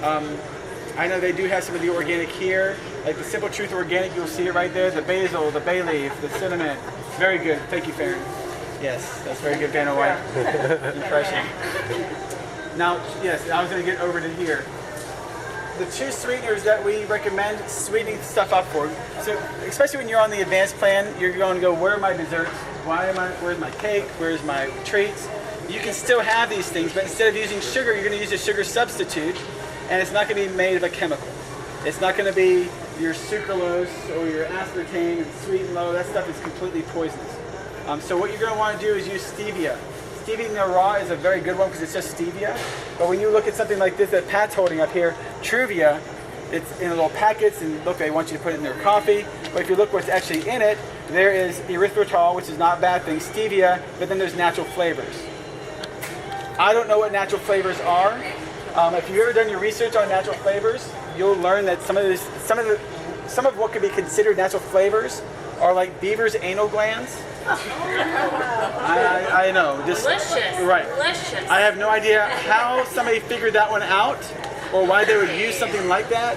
I know they do have some of the organic here, like the Simple Truth Organic, you'll see it right there, the basil, the bay leaf, the cinnamon. Very good. Thank you, Farron. Yes, that's very good Vanna White impression. Now, yes, I was going to get over to here. the two sweeteners that we recommend sweetening stuff up for. So especially when you're on the advanced plan, you're going to go, where are my desserts? Where's my cake? Where's my treats? You can still have these things, but instead of using sugar, you're going to use a sugar substitute, and it's not going to be made of a chemical. It's not going to be your sucralose or your aspartame and sweet and low. That stuff is completely poisonous. So what you're going to want to do is use stevia. Stevia in the raw is a very good one because it's just stevia. But when you look at something like this that Pat's holding up here, Truvia, it's in little packets, and look, they want you to put it in their coffee. But if you look what's actually in it, there is erythritol, which is not a bad thing, stevia, but then there's natural flavors. I don't know what natural flavors are. If you've ever done your research on natural flavors, you'll learn that some of what could be considered natural flavors are like beaver's anal glands. I know. Just, Delicious. Right. Delicious. I have no idea how somebody figured that one out or why they would use something like that.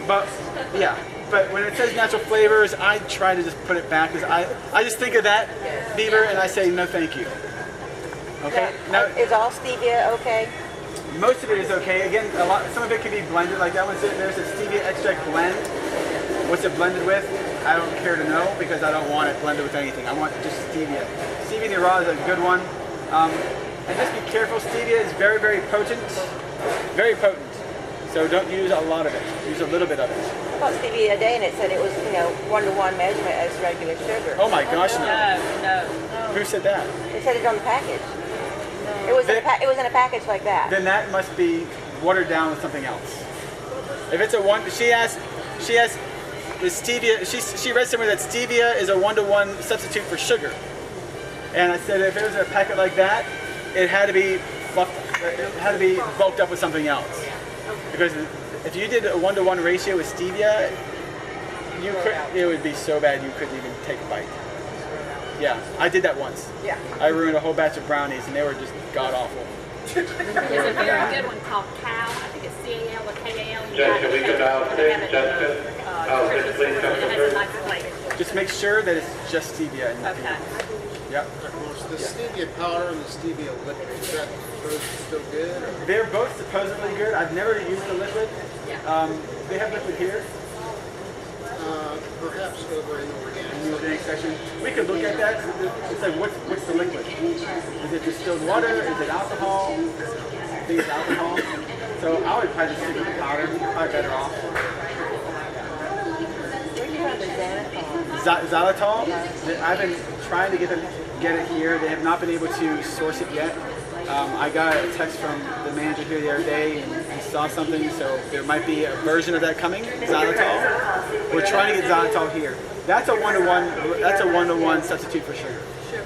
But yeah. But when it says natural flavors, I try to just put it back because I just think of that beaver and I say no thank you. Okay? Now, Is all stevia okay? most of it is okay. Again, some of it can be blended. Like that one said, there's a stevia extract blend. What's it blended with? I don't care to know because I don't want it blended with anything. I want just stevia. Stevia in the raw is a good one. And just be careful. Stevia is very, very potent. Very potent. So don't use a lot of it. Use a little bit of it. I bought stevia a day and it said it was, 1-to-1 measurement as regular sugar. Oh my gosh, no. No. Who said that? It said it on the package. It was in a package like that. Then that must be watered down with something else. If it's a one, she has the stevia. She read somewhere that stevia is a 1-to-1 substitute for sugar. And I said if it was a packet like that, it had to be bulked up with something else. Because if you did a 1-to-1 ratio with stevia, it would be so bad you couldn't even take a bite. Yeah, I did that once. Yeah. I ruined a whole batch of brownies and they were just god awful. There's a very good one called Cal. I think it's CAL or KAL. Jessica, we could now take Jessica. Please come It has a nice flavor. Just make sure that it's just stevia. And Okay. Yep. The stevia powder and the stevia liquid, is that still good? Or? They're both supposedly good. I've never used the liquid. They have liquid here Perhaps over in the organic. in the organic section. We could look at that. It's like what's the liquid? Is it distilled water? Is it alcohol? I think it's alcohol. So I would probably just stick with the powder. Probably better off. Where do you have the xylitol? Xylitol. I've been trying to get it here. They have not been able to source it yet. I got a text from the manager here the other day and he saw something, so there might be a version of that coming, xylitol. We're trying to get xylitol here. That's a 1-to-1. That's a 1-to-1 substitute for sugar.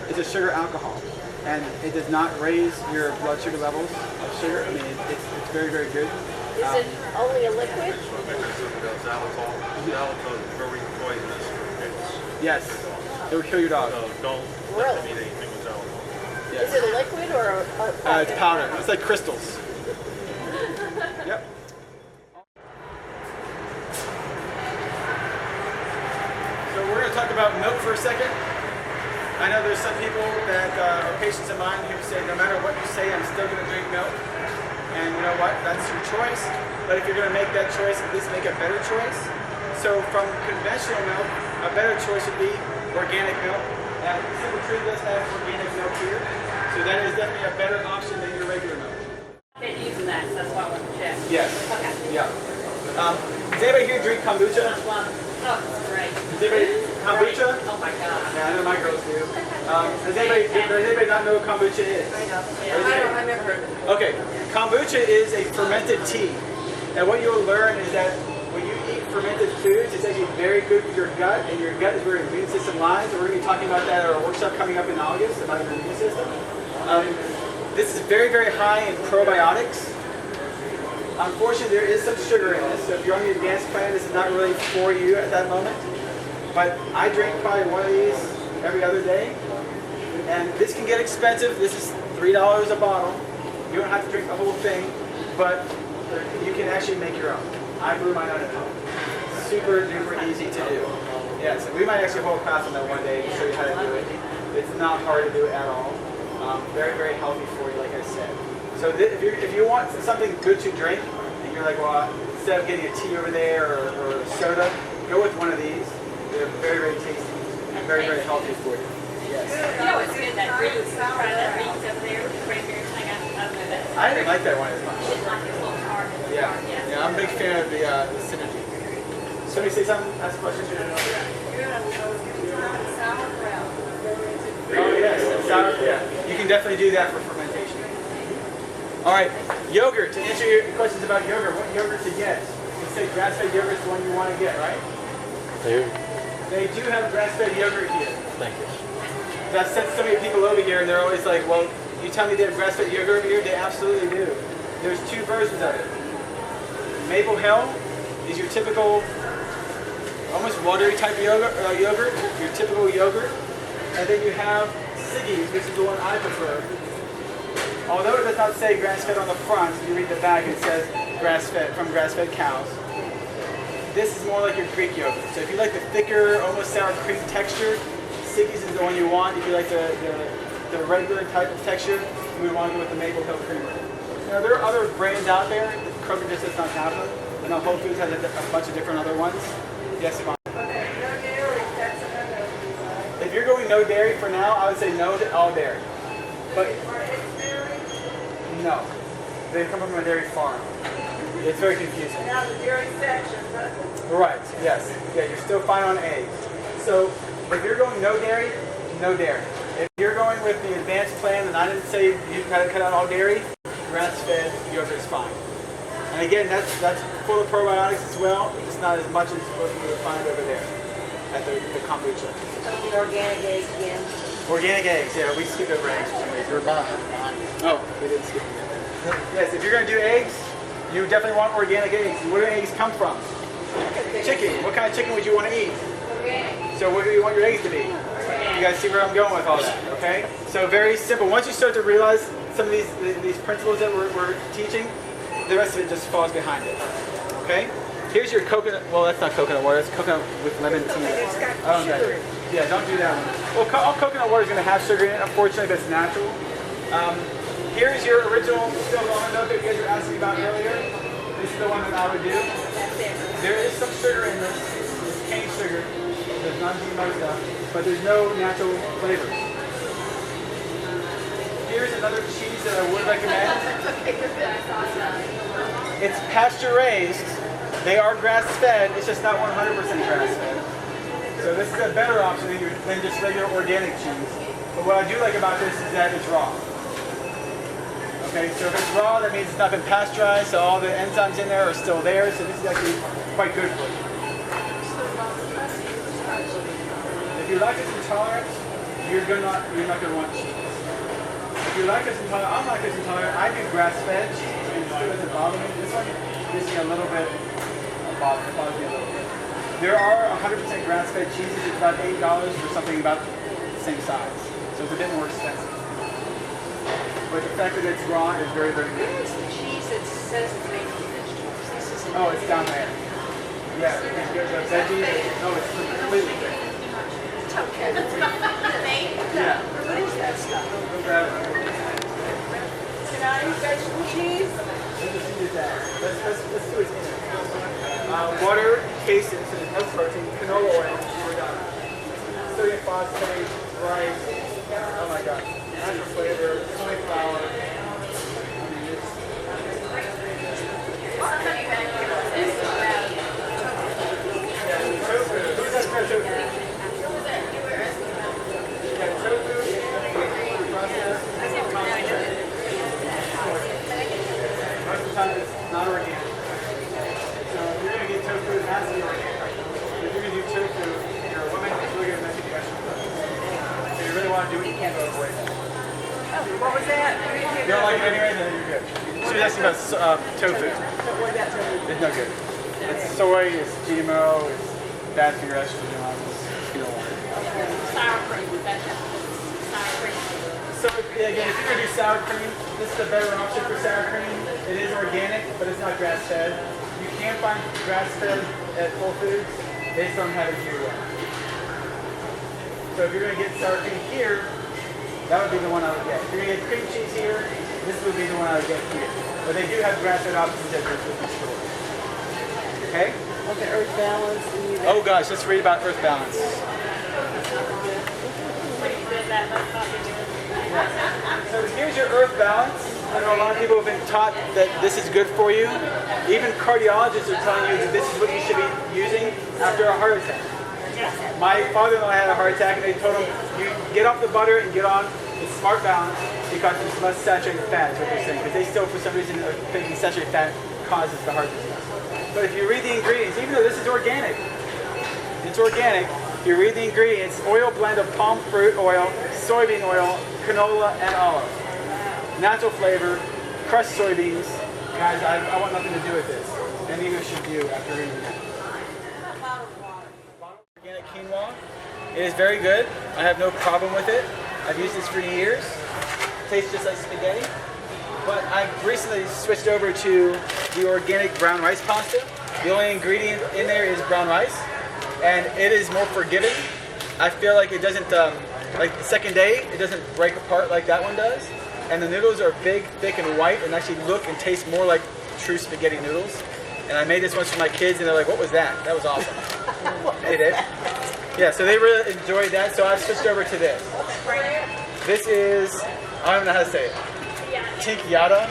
It's a sugar alcohol, and it does not raise your blood sugar levels of sugar. I mean, it's very, very good. Is it only a liquid? Xylitol is very poisonous. Yes, it will kill your dog. So don't let them eat anything with xylitol. Is it a liquid or a It's powder. It's like crystals. Yep. So we're going to talk about milk for a second. I know there's some people that are patients of mine who say, no matter what you say, I'm still going to drink milk. And you know what? That's your choice. But if you're going to make that choice, at least make a better choice. So from conventional milk, a better choice would be organic milk. Simple Tree does have organic milk here. So that is definitely a better option than your regular milk. I've been using that, so that's why I want to check. Yes. Okay. Yeah. Does anybody here drink kombucha? Oh, it's great. Does anybody kombucha? Oh my God. Yeah, I know my girls do. Does anybody not know what kombucha is? I know. Yeah. I've never heard of it. Okay, kombucha is a fermented tea. And what you'll learn is that when you eat fermented foods, it's actually very good for your gut, and your gut is where your immune system lies. And we're going to be talking about that at our workshop coming up in August about your immune system. This is very, very high in probiotics. Unfortunately, there is some sugar in this, so if you're on the advanced plan, this is not really for you at that moment. But I drink probably one of these every other day, and this can get expensive. This is $3 a bottle. You don't have to drink the whole thing, but you can actually make your own. I brew mine at home. Super duper easy to do. Yeah, so we might actually hold a class on that one day to show you how to do it. It's not hard to do at all. Very, very healthy for you, like I said. So if you want something good to drink, and you're like, well, instead of getting a tea over there or a soda, go with one of these. They're very, very tasty and very, very healthy for you. Yes. You know, it's good that Reed's, try that Reed's over there with the cranberry thing. I know that. I didn't like that one as much. You didn't like his little tart. Yeah, yeah, I'm a big fan of the synergy. Somebody say something, ask a question. Oh yes, sour, yeah. You can definitely do that for fermentation. All right, yogurt. To answer your questions about yogurt, what yogurt to get? You say grass-fed yogurt is the one you want to get, right? They do have grass-fed yogurt here. Thank you. I've sent so many people over here, and they're always like, "Well, you tell me they have grass-fed yogurt over here?" They absolutely do. There's two versions of it. Maple Hill is your typical, almost watery type yogurt, your typical yogurt. And then you have Siggy's, which is the one I prefer. Although it does not say grass-fed on the front, if you read the back, it says grass-fed, from grass-fed cows. This is more like your Greek yogurt. So if you like the thicker, almost sour cream texture, Siggy's is the one you want. If you like the regular type of texture, you would want to go with the Maple Hill creamer. Now there are other brands out there. Kroger just does not have them. I know Whole Foods has a bunch of different other ones. Yes, Yvonne? If you're going no dairy for now, I would say no to all dairy. But no, they come from a dairy farm. It's very confusing. Now the dairy section, Right, yes. Yeah, you're still fine on eggs. So if you're going no dairy, no dairy. If you're going with the advanced plan, and I didn't say you gotta cut out all dairy, grass-fed yogurt is fine. And again, that's full of probiotics as well. It's not as much as what you would find over there at the kombucha. The organic eggs again. Organic eggs, yeah, we skipped over eggs for some reason. You're behind. Oh, we didn't skip them. Yes, if you're going to do eggs, you definitely want organic eggs. And where do eggs come from? Chicken. What kind of chicken would you want to eat? So what do you want your eggs to be? You guys see where I'm going with all that, okay? So very simple. Once you start to realize some of these principles that we're teaching, the rest of it just falls behind it, okay? Here's your coconut, well that's not coconut water, it's coconut with lemon tea. it's got sugar in it. Yeah, don't do that one. Well, all coconut water is going to have sugar in it, unfortunately, but it's natural. Here's your original distilled almond milk that you guys were asking about earlier. This is the one that I would do. There is some sugar in this. It's cane sugar. There's non-GMO stuff, but there's no natural flavors. Here's another cheese that I would recommend. It's pasture-raised. They are grass-fed. It's just not 100% grass-fed. So this is a better option than just regular organic cheese. But what I do like about this is that it's raw. Okay, so if it's raw, that means it's not been pasteurized, so all the enzymes in there are still there, so this is actually quite good for you. If you're lactose intolerant, you're not going to want cheese. If you're lactose intolerant, I'm lactose intolerant, I do grass-fed cheese, and it still doesn't bother me. This one gives me a little bit, bothers me a little bit. There are 100% grass-fed cheeses. It's about $8 for something about the same size. So it's a bit more expensive. But the fact that it's raw is very, very good. Where's the cheese that says it's made from vegetables? This isn't. Oh, it's down there. Yeah, the veggies. No, it's completely fake. It's okay. Yeah. What is that stuff? Go grab it. Can I eat vegetable cheese? Let's just use that. Let's do it in water, cases, and no protein, canola oil. We're done. Sodium phosphate, rice. Oh my God. Natural flavor, soy flour. I mean, it's. Yeah, tofu. Who's that for tofu? Yeah, tofu. Processed. Most of the time it's not organic. So if you're going to get tofu, it has to be organic. If you're going to do tofu, you're a woman, it's really going to make you vegetable. If you really want to do it, you can't go away. What was that? You don't like it anyway, then you're good. She was asking about tofu. It's no good. It's soy, it's GMO, it's bad for your estrogen levels. You don't want it. Sour cream, that's sour cream. So again, if you're going to do sour cream, this is a better option for sour cream. It is organic, but it's not grass-fed. You can find grass-fed at Whole Foods. They just don't have it here yet. So if you're going to get sour cream here, that would be the one I would get. If you're going to get cream cheese here, this would be the one I would get here. But they do have grass-fed options at the stores. Okay? Okay, Earth Balance. And you Oh gosh, let's read about Earth Balance. So here's your Earth Balance. I know a lot of people have been taught that this is good for you. Even cardiologists are telling you that this is what you should be using after a heart attack. My father-in-law had a heart attack and they told him, you get off the butter and get on the Smart Balance because it's less saturated fat, is what they're saying. Because they still, for some reason, are thinking saturated fat causes the heart disease. But if you read the ingredients, even though this is organic, it's organic, if you read the ingredients, oil blend of palm fruit oil, soybean oil, canola, and olive. Natural flavor, crushed soybeans. Guys, I want nothing to do with this. And neither should you after reading that. Organic quinoa. It is very good. I have no problem with it. I've used this for years. It tastes just like spaghetti. But I recently switched over to the organic brown rice pasta. The only ingredient in there is brown rice. And it is more forgiving. I feel like it doesn't, like the second day, it doesn't break apart like that one does. And the noodles are big, thick, and white, and actually look and taste more like true spaghetti noodles. And I made this once for my kids, and they're like, "What was that? That was awesome." They did. Yeah, so they really enjoyed that. So I've switched over to this. This is, I don't even know how to say it. Tinkyata.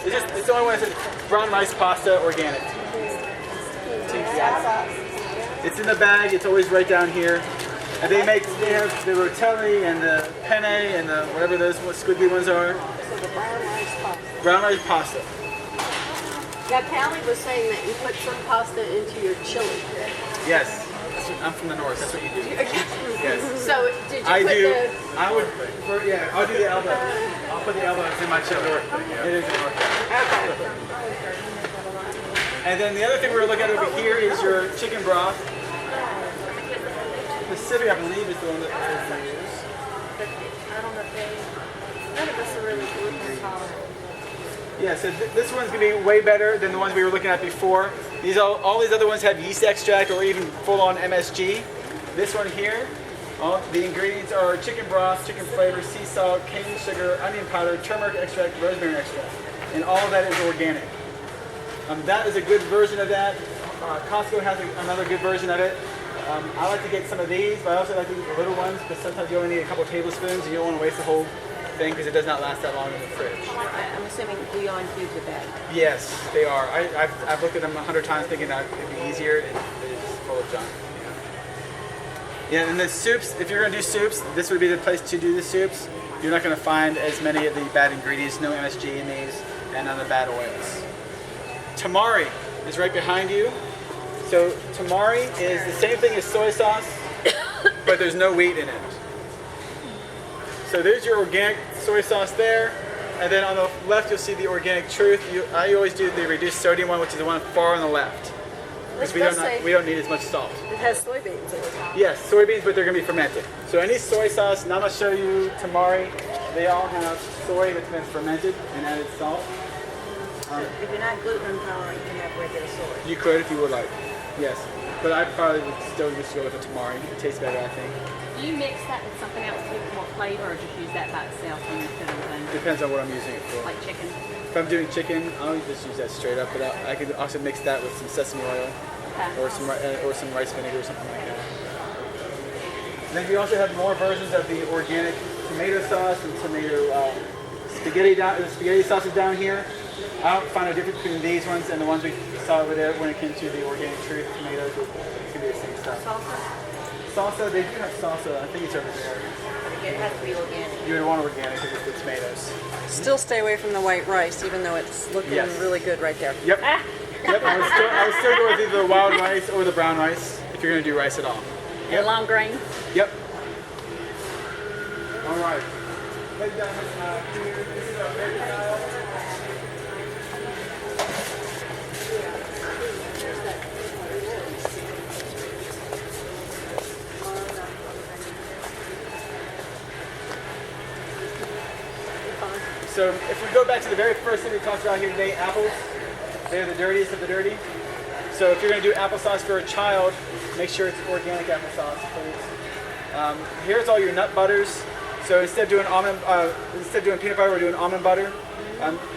It's the only one that says brown rice pasta organic. Tinkyata. It's in the bag. It's always right down here. And they have the rotelli and the penne and the whatever those squiggly ones are. This is a brown rice pasta. Brown rice pasta. Yeah, Callie was saying that you put some pasta into your chili. Yes. I'm from the north. That's what you do. Yes. So did you I put do. the... I would. Yeah. I'll do the elbow. I'll put the elbows in my chili. It is north. Okay. And then the other thing we're looking at over here is your chicken broth. Pacific, I believe, is the one that we use. I don't know if they, none of us are really gluten tolerant. Yeah, so this one's going to be way better than the ones we were looking at before. All these other ones have yeast extract or even full-on MSG. This one here, the ingredients are chicken broth, chicken flavor, sea salt, cane sugar, onion powder, turmeric extract, rosemary extract. And all of that is organic. That is a good version of that. Costco has another good version of it. I like to get some of these, but I also like to get the little ones because sometimes you only need a couple tablespoons and you don't want to waste the whole thing because it does not last that long in the fridge. I'm assuming Beyond Foods are bad. Yes, they are. I've looked at them 100 times thinking that it'd be easier, and it is full of junk. Yeah, and the soups, if you're going to do soups, this would be the place to do the soups. You're not going to find as many of the bad ingredients, no MSG in these, and none of the bad oils. Tamari is right behind you. So tamari is the same thing as soy sauce, but there's no wheat in it. So there's your organic soy sauce there, and then on the left you'll see the organic truth. I always do the reduced sodium one, which is the one far on the left, because we don't need as much salt. It has soybeans in it. Yes, soybeans, but they're going to be fermented. So any soy sauce, now I'm going to show you tamari, they all have soy that's been fermented and added salt. If you're not gluten intolerant, you can have regular soy. You could if you would like, yes. But I probably would still just go with the tamari. It tastes better, I think. Do you mix that with something else to give it more flavor, or just use that by itself when you put everything? Depends on what I'm using it for. Like chicken? If I'm doing chicken, I'll just use that straight up, but I could also mix that with some sesame oil or some rice vinegar or something like that. And then we also have more versions of the organic tomato sauce and tomato spaghetti sauces down here. I don't find a difference between these ones and the ones we saw over there when it came to the organic truth tomatoes. It's going to be the same stuff. Salsa, they do have salsa. I think it's over there. It has to be organic. You would want organic because it's the tomatoes. Still stay away from the white rice, even though it's looking really good right there. Yep. Yep. I would still go with either the wild rice or the brown rice if you're going to do rice at all. Yep. And long grain? Yep. All right. Head down here. This is our baby aisle. So if we go back to the very first thing we talked about here today, apples, they're the dirtiest of the dirty. So if you're going to do applesauce for a child, make sure it's organic applesauce, please. Here's all your nut butters. So instead of doing peanut butter, we're doing almond butter.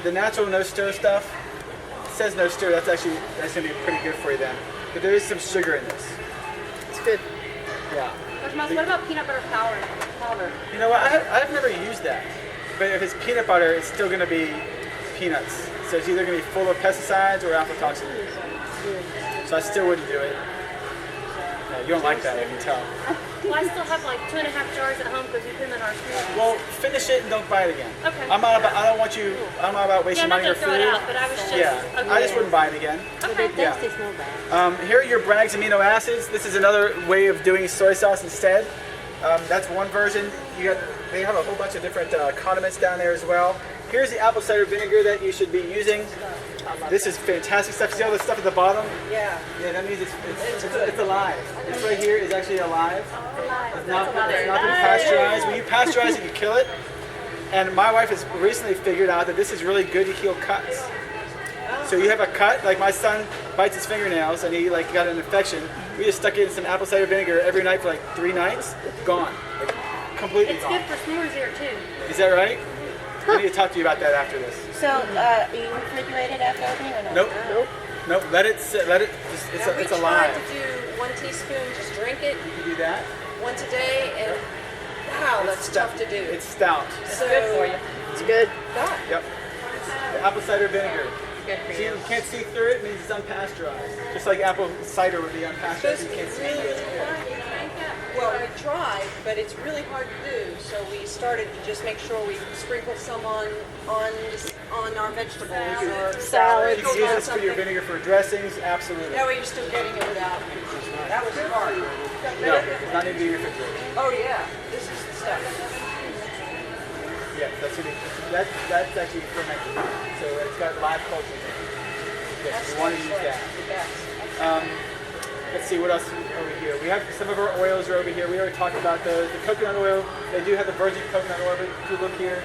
The natural no stir stuff, says no stir, that's gonna be pretty good for you then. But there is some sugar in this. It's good. Yeah. Coach Moss, what about peanut butter powder? You know what? I've never used that. But if it's peanut butter, it's still gonna be peanuts. So it's either gonna be full of pesticides or aflatoxin. So I still wouldn't do it. Yeah, you don't like that, I can tell. Well, I still have like 2.5 jars at home because we put them in our smoothie. Well, finish it and don't buy it again. Okay. I'm not about wasting Yeah, I'm money or not gonna throw food. it out, but I was just. Yeah, Okay. I just wouldn't buy it again. Okay. Yeah. Here are your Bragg's amino acids. This is another way of doing soy sauce instead. That's one version. They have a whole bunch of different condiments down there as well. Here's the apple cider vinegar that you should be using. This is fantastic stuff. See all the stuff at the bottom? Yeah. Yeah, that means it's alive. This right here is actually alive. It's not been pasteurized. When you pasteurize it, you kill it. And my wife has recently figured out that this is really good to heal cuts. So you have a cut, like my son bites his fingernails and he got an infection. We just stuck it in some apple cider vinegar every night for 3 nights. Gone. Completely It's gone. good for s'mores here too. Is that right? I need to talk to you about that after this. So, you refrigerate it after opening or no? Nope. Let it sit. It's alive. to do 1 teaspoon, just drink it You can do that. once a day, and wow, that's tough to do. It's stout. So good for you. It's good. Yep. The apple cider vinegar. See, you can't see through it, means it's unpasteurized. Just like apple cider would be unpasteurized, you can't see through it. Well, we tried, but it's really hard to do. So we started to just make sure we sprinkle some on our vegetables or salads. You can use this for your vinegar for dressings, absolutely. That way you're still getting it without. That was hard. No, it's not need to be refrigerated. Oh yeah, this is the stuff. Yeah, that's actually fermented. So it's got live cultures in it. Yes, you want to use that. Let's see what else over here. We have some of our oils are over here. We already talked about those. The coconut oil, they do have the virgin coconut oil, but if you look here,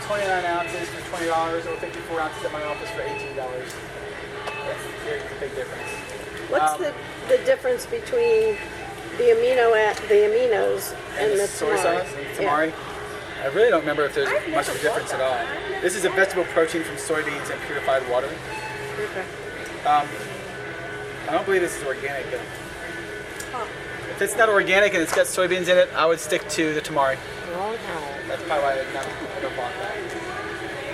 29 ounces for $20 or 54 ounces at my office for $18. There's a big difference. What's the difference between the aminos and the soy tamari? sauce and tamari? I really don't remember if there's much of a difference at all. This is a vegetable protein from soybeans and purified water. Okay. I don't believe this is organic though. If it's not organic and it's got soybeans in it, I would stick to the tamari. That's probably why I don't bought that.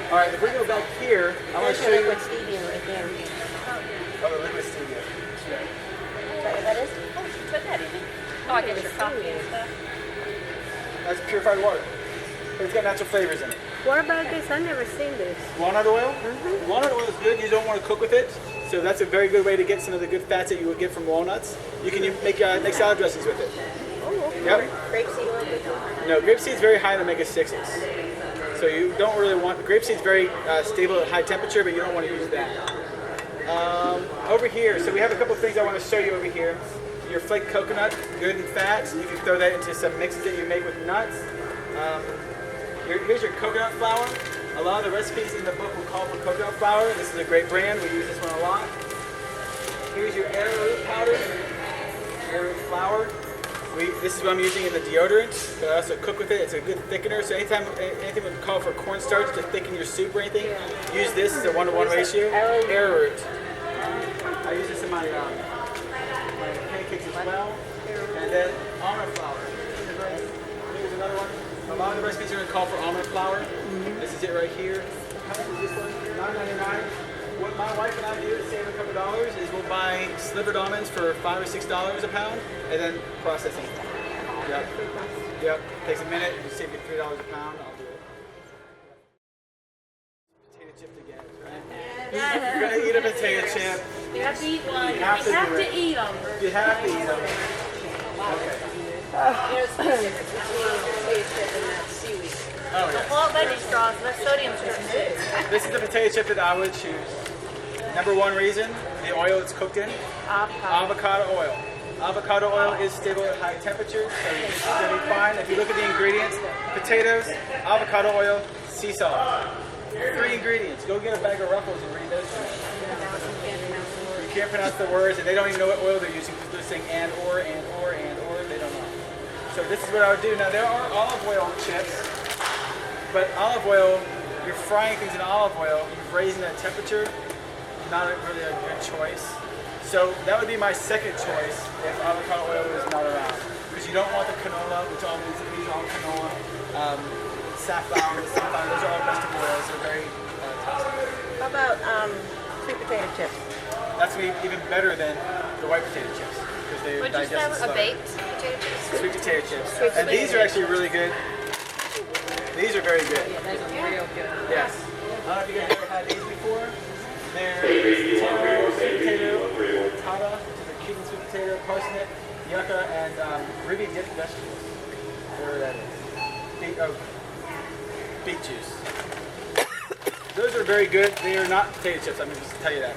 All right, if we go back here, I want to show you. Liquid stevia right there. Oh, the liquid stevia. Is that what that is? Oh, you put that in it. Oh, I get your coffee and stuff. That's purified water. But it's got natural flavors in it. What about this? I've never seen this. Walnut oil? Walnut oil is good. You don't want to cook with it. So that's a very good way to get some of the good fats that you would get from walnuts. You can make salad dressings with it. Oh, okay. Yep. Grapeseed oil good too? No, grapeseed is very high in omega-6s. So you don't really want, grapeseed is very stable at high temperature, but you don't want to use that. Over here, so we have a couple of things I want to show you over here. Your flaked coconut, good and fat. You can throw that into some mixes that you make with nuts. Here's your coconut flour. A lot of the recipes in the book will call for coconut flour. This is a great brand. We use this one a lot. Here's your arrowroot powder, arrowroot flour. This is what I'm using in the deodorant, but I also cook with it. It's a good thickener. So anything would call for cornstarch to thicken your soup or anything, use this as a 1-to-1 ratio. Arrowroot. I use this in my pancakes as well. And then almond flour. Here's another one. A lot of the recipes are going to call for almond flour. This is it right here. How much is this one? $9.99. What my wife and I do to save a couple dollars is we'll buy slivered almonds for $5 or $6 a pound, and then processing. Yep. Takes a minute. You save you $3 a pound. I'll do it. Potato chip again, right? Yes. You're gonna eat a potato chip. You have to eat one. You have to eat them. You have to eat them. Okay. You know, it's the difference between potato chip and that seaweed. Oh The yeah. whole veggie straws, the sodium strips. This is the potato chip that I would choose. Number one reason, the oil it's cooked in. Avocado oil. Avocado oil is stable at high temperatures, so it's going to be fine. If you look at the ingredients, potatoes, avocado oil, sea salt. 3 ingredients. Go get a bag of Ruffles and read those to me. You can't pronounce the words, and they don't even know what oil they're using because they're saying and or, they don't know. So this is what I would do. Now there are olive oil chips, but olive oil, you're frying things in olive oil, you're raising that temperature, not really a good choice. So that would be my second choice if avocado oil is not around. Because you don't want the canola, which all these are all canola. Safflower, sunflower, those are all vegetable oils. They're very toxic. How about sweet potato chips? That's even better than the white potato chips because they Would you digest have a slower. baked potato chips? Sweet potato chips. Sweet And these are actually really good. These are very good. Yeah, those are real good. Yes. I don't know if you guys ever had these before. They're taro, sweet potato, tata, which is a Cuban sweet potato, parsnip, yucca, and ruby dipped vegetables. Whatever that is. Beet juice. Those are very good. They are not potato chips. I'm going to just tell you that.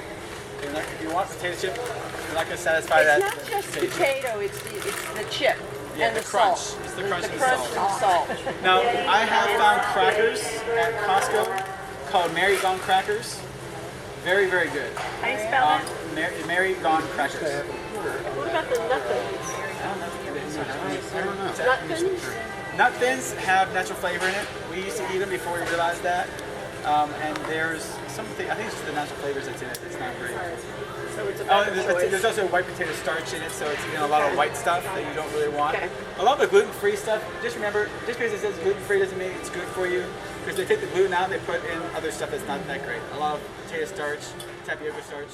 They're not, if you want potato chip, you're not going to satisfy It's that. not just potato, it's the chip Yeah, and the the crunch. salt. It's the crunch and crunch salt. and salt. Now, I have found crackers at Costco called Mary Gone crackers. Very, very good. How do you spell that? Mary Gone crackers. What about the nothings? I don't know. Nut thins? Nut thins have natural flavor in it. We used to eat them before we realized that. And there's something, I think it's just the natural flavors that's in it that's not great. So it's a Oh, better there's choice. also white potato starch in it, so it's a lot of white stuff that you don't really want. Okay. A lot of the gluten-free stuff, just remember, just because it says gluten-free doesn't mean it's good for you. Because they take the gluten out, they put in other stuff that's not that great. A lot of potato starch, tapioca starch.